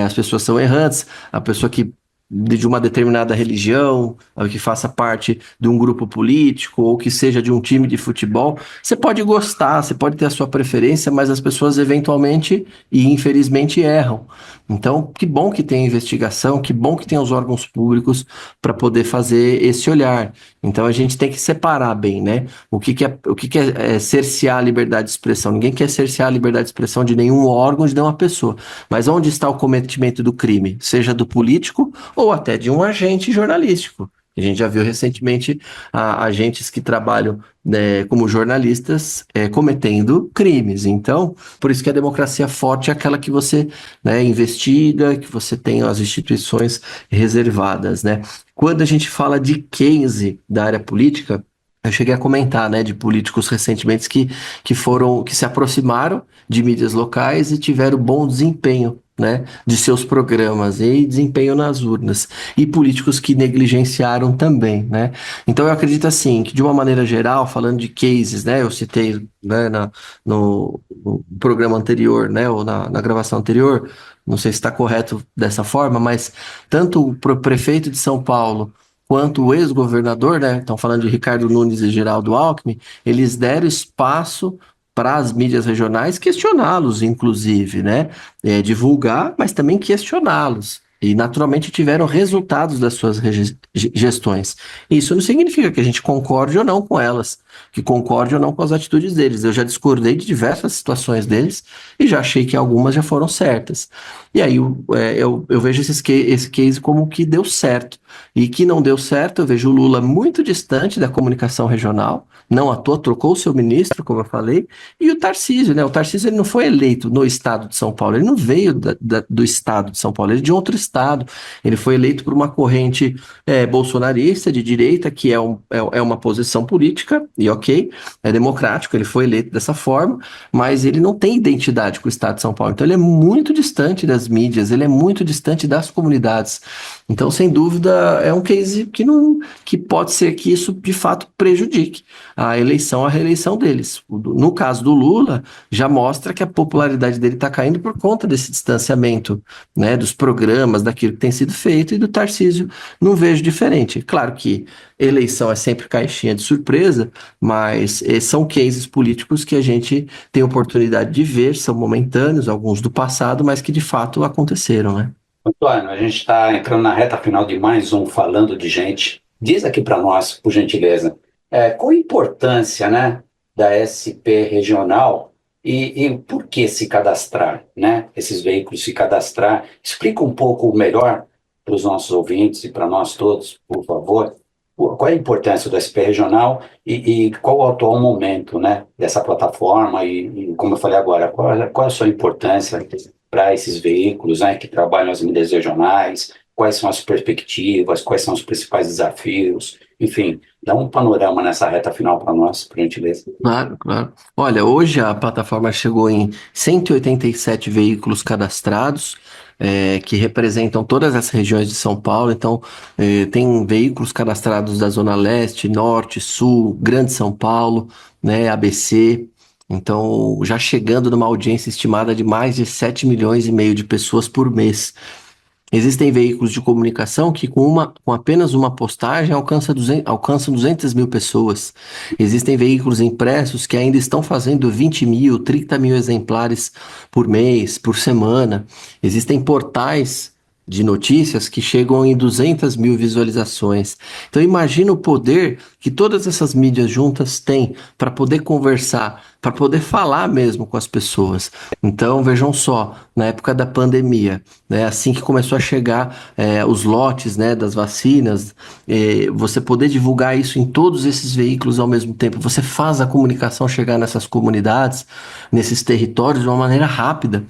as pessoas são errantes. A pessoa que de uma determinada religião, ou que faça parte de um grupo político, ou que seja de um time de futebol. Você pode gostar, você pode ter a sua preferência, mas as pessoas eventualmente e infelizmente erram. Então, que bom que tem investigação, que bom que tem os órgãos públicos para poder fazer esse olhar. Então, a gente tem que separar bem, né? O que é cercear a liberdade de expressão? Ninguém quer cercear a liberdade de expressão de nenhum órgão, de nenhuma pessoa. Mas onde está o cometimento do crime? Seja do político ou até de um agente jornalístico. A gente já viu recentemente agentes que trabalham, né, como jornalistas cometendo crimes. Então, por isso que a democracia forte é aquela que você, né, investiga, que você tem as instituições reservadas, né? Quando a gente fala de case da área política, eu cheguei a comentar, né, de políticos recentemente que se aproximaram de mídias locais e tiveram bom desempenho, né, de seus programas e desempenho nas urnas, e políticos que negligenciaram também, né? Então eu acredito assim, que de uma maneira geral, falando de cases, né, eu citei, né, no programa anterior, né, ou na gravação anterior, não sei se está correto dessa forma, mas tanto o prefeito de São Paulo quanto o ex-governador, né, estão falando de Ricardo Nunes e Geraldo Alckmin, eles deram espaço para as mídias regionais questioná-los, inclusive, né, divulgar, mas também questioná-los. E naturalmente tiveram resultados das suas gestões. Isso não significa que a gente concorde ou não com elas, que concorde ou não com as atitudes deles. Eu já discordei de diversas situações deles e já achei que algumas já foram certas. E aí eu vejo esse case como que deu certo. E que não deu certo, eu vejo o Lula muito distante da comunicação regional, não à toa trocou o seu ministro, como eu falei, e o Tarcísio, né? O Tarcísio ele não foi eleito no estado de São Paulo, ele não veio do estado de São Paulo, ele é de outro estado. Ele foi eleito por uma corrente bolsonarista de direita, que é uma posição política, e ok, é democrático, ele foi eleito dessa forma, mas ele não tem identidade com o estado de São Paulo. Então ele é muito distante das mídias, ele é muito distante das comunidades. Então, sem dúvida, é um case que pode ser que isso de fato prejudique a reeleição deles. No caso do Lula, já mostra que a popularidade dele está caindo por conta desse distanciamento, né, dos programas, daquilo que tem sido feito, e do Tarcísio não vejo diferente. Claro que eleição é sempre caixinha de surpresa, mas são cases políticos que a gente tem oportunidade de ver, são momentâneos, alguns do passado, mas que de fato aconteceram, né? Antônio, a gente está entrando na reta final de mais um Falando de Gente. Diz aqui para nós, por gentileza, qual a importância, né, da SP regional e por que se cadastrar, né, esses veículos se cadastrar? Explica um pouco melhor para os nossos ouvintes e para nós todos, por favor, qual é a importância do SP regional e qual o atual momento, né, dessa plataforma e como eu falei agora, qual é a sua importância para esses veículos, né, que trabalham as mídias regionais, quais são as perspectivas, quais são os principais desafios, enfim, dá um panorama nessa reta final para nós, por gentileza. Claro, claro. Olha, hoje a plataforma chegou em 187 veículos cadastrados, que representam todas as regiões de São Paulo. Então, tem veículos cadastrados da Zona Leste, Norte, Sul, Grande São Paulo, né, ABC. Então, já chegando numa audiência estimada de mais de 7,5 milhões de pessoas por mês. Existem veículos de comunicação que com apenas uma postagem alcançam 200 mil pessoas. Existem veículos impressos que ainda estão fazendo 20 mil, 30 mil exemplares por mês, por semana. Existem portais de notícias que chegam em 200 mil visualizações. Então imagina o poder que todas essas mídias juntas têm para poder conversar, para poder falar mesmo com as pessoas. Então vejam só, na época da pandemia, né, assim que começou a chegar os lotes, né, das vacinas, você poder divulgar isso em todos esses veículos ao mesmo tempo, você faz a comunicação chegar nessas comunidades, nesses territórios de uma maneira rápida.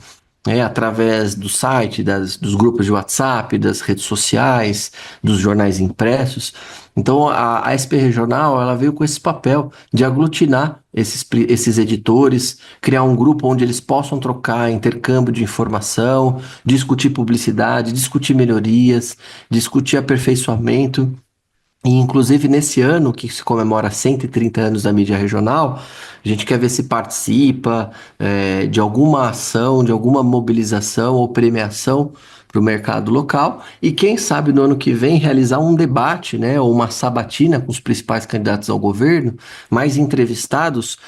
Através do site, dos grupos de WhatsApp, das redes sociais, dos jornais impressos. Então, a SP Regional ela veio com esse papel de aglutinar esses editores, criar um grupo onde eles possam trocar intercâmbio de informação, discutir publicidade, discutir melhorias, discutir aperfeiçoamento. E, inclusive, nesse ano que se comemora 130 anos da mídia regional, a gente quer ver se participa de alguma ação, de alguma mobilização ou premiação para o mercado local e quem sabe no ano que vem realizar um debate, né, ou uma sabatina com os principais candidatos ao governo, mais entrevistados,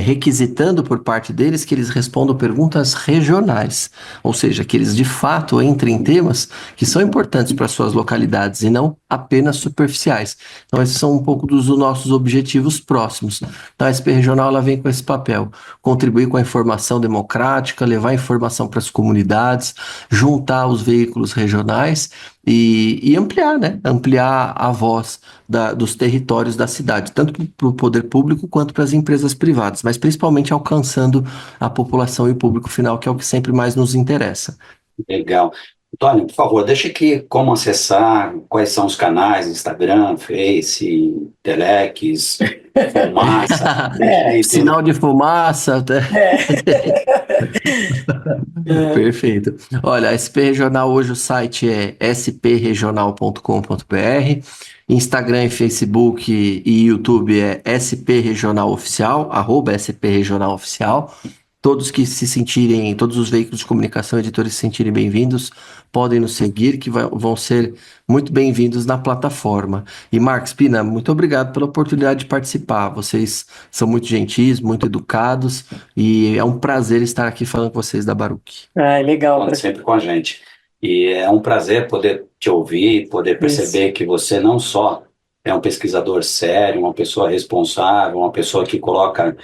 requisitando por parte deles que eles respondam perguntas regionais, ou seja, que eles de fato entrem em temas que são importantes para suas localidades e não apenas superficiais. Então esses são um pouco dos nossos objetivos próximos. Então a SP Regional ela vem com esse papel, contribuir com a informação democrática, levar informação para as comunidades, juntar os veículos regionais e ampliar, né? Ampliar a voz dos territórios da cidade, tanto para o poder público quanto para as empresas privadas, mas principalmente alcançando a população e o público final, que é o que sempre mais nos interessa. Legal. Antônio, por favor, deixa aqui como acessar, quais são os canais, Instagram, Face, Telex, fumaça. Sinal de fumaça. Perfeito. Olha, a SP Regional hoje o site é sprregional.com.br, Instagram, Facebook e YouTube é SP Regional Oficial, @SP Regional Oficial. Todos os veículos de comunicação, editores se sentirem bem-vindos, podem nos seguir, que vão ser muito bem-vindos na plataforma. E Marcos, Pina, muito obrigado pela oportunidade de participar. Vocês são muito gentis, muito educados, e é um prazer estar aqui falando com vocês da Baruch. Legal. Sempre com a gente. E é um prazer poder te ouvir, poder perceber que você não só é um pesquisador sério, uma pessoa responsável, uma pessoa que coloca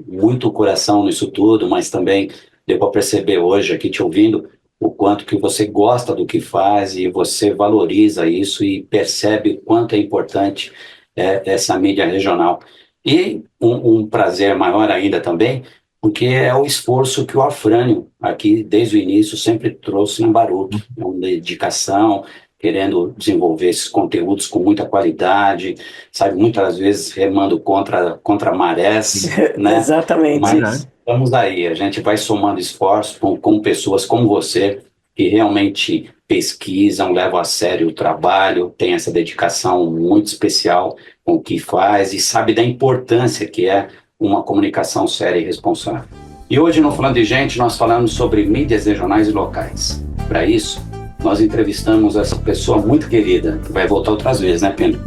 muito coração nisso tudo, mas também deu para perceber hoje aqui te ouvindo o quanto que você gosta do que faz e você valoriza isso e percebe o quanto é importante essa mídia regional. E um prazer maior ainda também, porque é o esforço que o Afrânio aqui desde o início sempre trouxe na Baruch, uma dedicação, querendo desenvolver esses conteúdos com muita qualidade, sabe, muitas vezes remando contra marés, né? Exatamente. Mas estamos aí, a gente vai somando esforços com pessoas como você, que realmente pesquisam, levam a sério o trabalho, tem essa dedicação muito especial com o que faz e sabe da importância que é uma comunicação séria e responsável. E hoje, no Falando de Gente, nós falamos sobre mídias regionais e locais. Para isso, nós entrevistamos essa pessoa muito querida, que vai voltar outras vezes, né, Pino?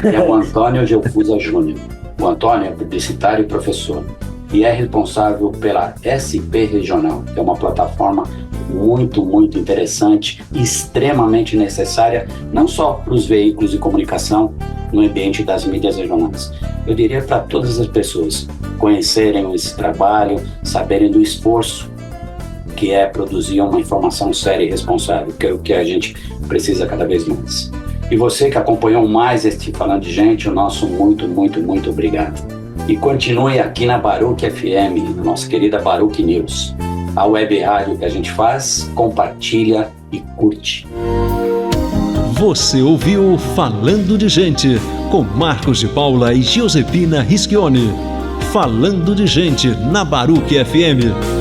É o Antônio Gelfusa Júnior. O Antônio é publicitário e professor e é responsável pela SP Regional, que é uma plataforma muito, muito interessante e extremamente necessária, não só para os veículos de comunicação no ambiente das mídias regionais. Eu diria para todas as pessoas conhecerem esse trabalho, saberem do esforço que é produzir uma informação séria e responsável, que é o que a gente precisa cada vez mais. E você que acompanhou mais este Falando de Gente, o nosso muito, muito, muito obrigado. E continue aqui na Baruch FM, na nossa querida Baruch News. A web rádio que a gente faz, compartilha e curte. Você ouviu Falando de Gente, com Marcos de Paula e Josepina Rischioni. Falando de Gente, na Baruch FM.